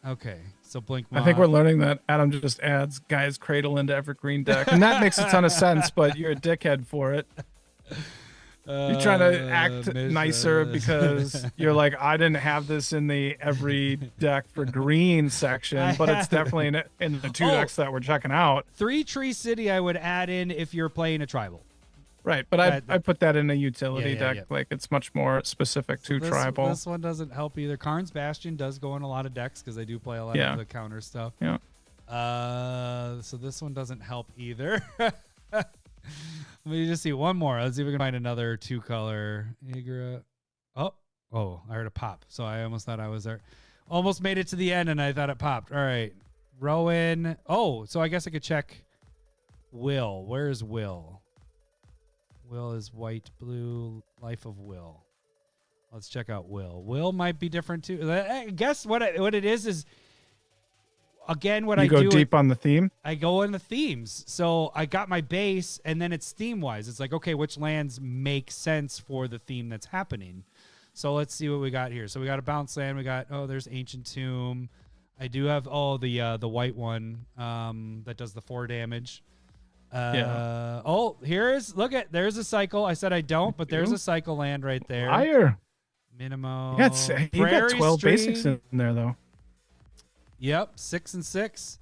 okay. So Blink. I think we're learning that Adam just adds Guy's Cradle into every green deck, and that makes a ton of sense. But you're a dickhead for it. You're trying to act nicer because you're like, I didn't have this in the every deck for green section, but it's definitely in the 2 decks that we're checking out. 3 Tree City I would add in if you're playing a tribal. Right, but I put that in a utility deck. Yeah. Like it's much more specific to tribal. This one doesn't help either. Karn's Bastion does go in a lot of decks because I do play a lot of the counter stuff. Yeah. So this one doesn't help either. Let me just see one more. Let's see if we can find another 2-color. Igra. Oh, I heard a pop. So I almost thought I was there. Almost made it to the end and I thought it popped. All right. Rowan. Oh, so I guess I could check Will. Where is Will? Will is white, blue, Life of Will. Let's check out Will. Will might be different too. I guess what it is again, what I do. You go deep on the theme? I go in the themes. So I got my base, and then it's theme-wise. It's like, okay, which lands make sense for the theme that's happening? So let's see what we got here. So we got a bounce land. We got, there's Ancient Tomb. I do have, the white one that does the 4 damage. There's a cycle. I said I don't, but there's a cycle land right there. Liar. Minimum. You got 12 basics in there, though. Yep, 6 and 6.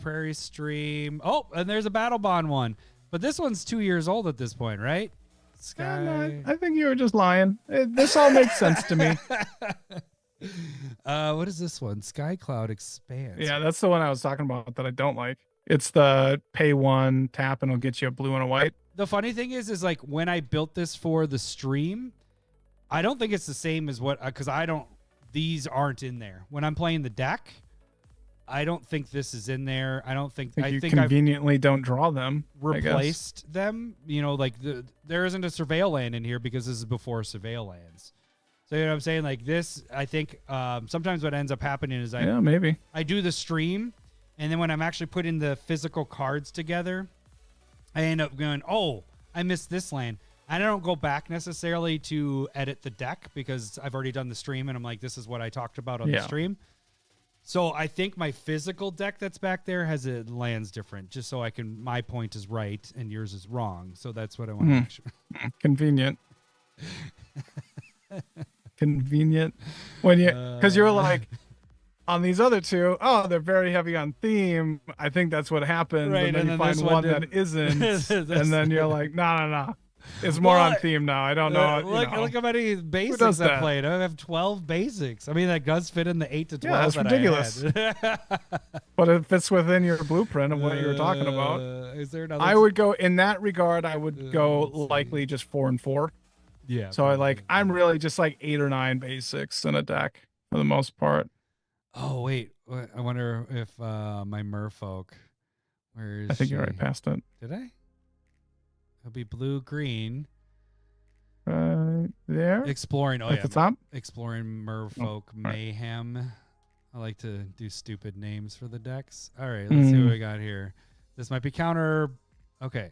Prairie Stream. Oh, and there's a Battle Bond one. But this one's 2 years old at this point, right? Sky. I think you were just lying. This all makes sense to me. What is this one? Sky Cloud Expanse. Yeah, that's the one I was talking about that I don't like. It's the pay 1, tap, and it'll get you a blue and a white. The funny thing is like when I built this for the stream, I don't think it's the same as what, because these aren't in there. When I'm playing the deck, I don't think this is in there. I think conveniently don't draw them. Replaced them. You know, like there isn't a surveil land in here because this is before surveil lands. So you know what I'm saying? Like this, I think sometimes what ends up happening is maybe I do the stream, and then when I'm actually putting the physical cards together, I end up going, oh, I missed this land. I don't go back necessarily to edit the deck because I've already done the stream, and I'm like, this is what I talked about on the stream. So I think my physical deck that's back there has it lands different, just so my point is right and yours is wrong. So that's what I want to make sure. Convenient. Convenient. When because you're like, on these other two, they're very heavy on theme. I think that's what happened. Right, and then you find one that isn't. And then you're like, no. It's more on theme now. I don't know. Look how many basics I played. I have 12 basics. I mean, that does fit in the 8 to 12. Yeah, that's ridiculous. But it fits within your blueprint of what you were talking about. Is there another? I would go in that regard. I would go likely just 4 and 4. Yeah. So I'm really just like 8 or 9 basics in a deck for the most part. Oh wait, I wonder if my merfolk. Where is? I think she? you already passed it. Did I? It'll be blue green. There. Exploring. Oh at yeah. the top. Exploring Merfolk Mayhem. I like to do stupid names for the decks. All right, let's see what we got here. This might be counter. Okay.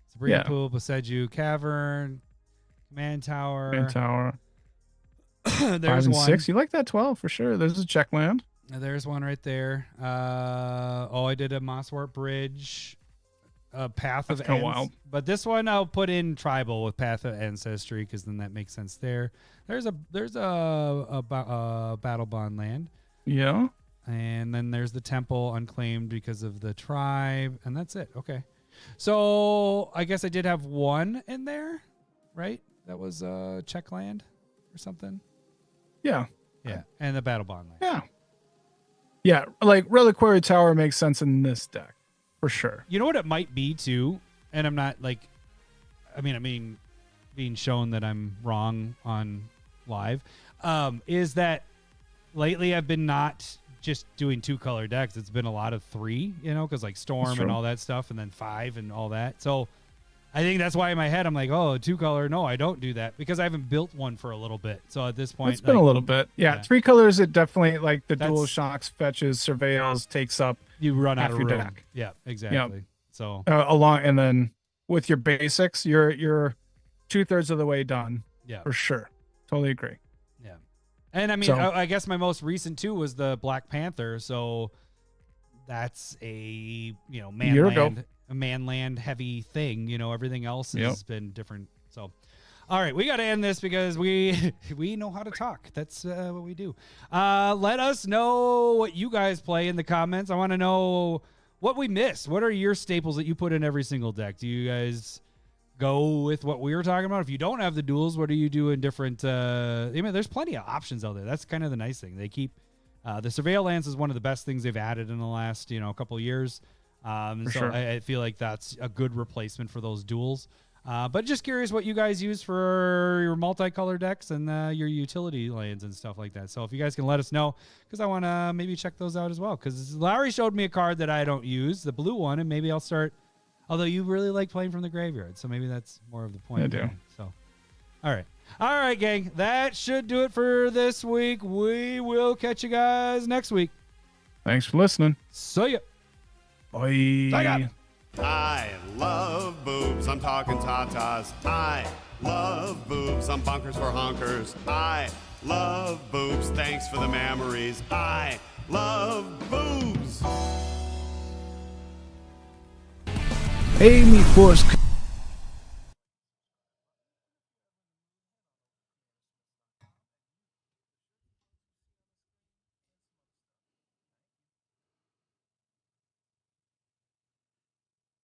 Sabrina Pool, Boseju Cavern, Command Tower. There's 5 and one. 6. You like that 12 for sure. There's a check land. There's one right there. I did a Mosswort Bridge. Path of wild. But this one I'll put in tribal with Path of Ancestry because then that makes sense there. There's a battle bond land. Yeah. And then there's the temple unclaimed because of the tribe, and that's it. Okay. So I guess I did have one in there, right? That was check land or something. Yeah. Yeah. And the battle bond land. Yeah. Yeah. Like Reliquary Tower makes sense in this deck. For sure. You know what it might be too, and I'm not like, I mean, being shown that I'm wrong on live, is that lately I've been not just doing 2-color decks. It's been a lot of 3, because like Storm and all that stuff, and then 5 and all that. So I think that's why in my head I'm like, oh, 2-color. No, I don't do that because I haven't built one for a little bit. So at this point, it's been a little bit. Yeah, 3 colors. It definitely like the dual shocks, fetches, surveils takes up. You run out of room. Deck. Yeah, exactly. Yep. So and then with your basics, you're 2/3 of the way done. Yeah, for sure. Totally agree. Yeah, and I mean, I guess my most recent too was the Black Panther. So that's a manland heavy thing. Everything else has been different. So. All right, we got to end this because we know how to talk. That's what we do. Let us know what you guys play in the comments. I want to know what we missed. What are your staples that you put in every single deck? Do you guys go with what we were talking about? If you don't have the duels, what do you do in different? There's plenty of options out there. That's kind of the nice thing. They keep the surveil lands is one of the best things they've added in the last couple of years. Sure. I feel like that's a good replacement for those duels. But just curious what you guys use for your multicolor decks and your utility lands and stuff like that. So if you guys can let us know, because I want to maybe check those out as well. Because Larry showed me a card that I don't use, the blue one, and maybe I'll start. Although you really like playing from the graveyard, so maybe that's more of the point. I do. So, all right, gang. That should do it for this week. We will catch you guys next week. Thanks for listening. See ya. Bye. I love boobs, I'm talking tatas. I love boobs, I'm bunkers for honkers. I love boobs, thanks for the memories. I love boobs. Hey, Meat Force.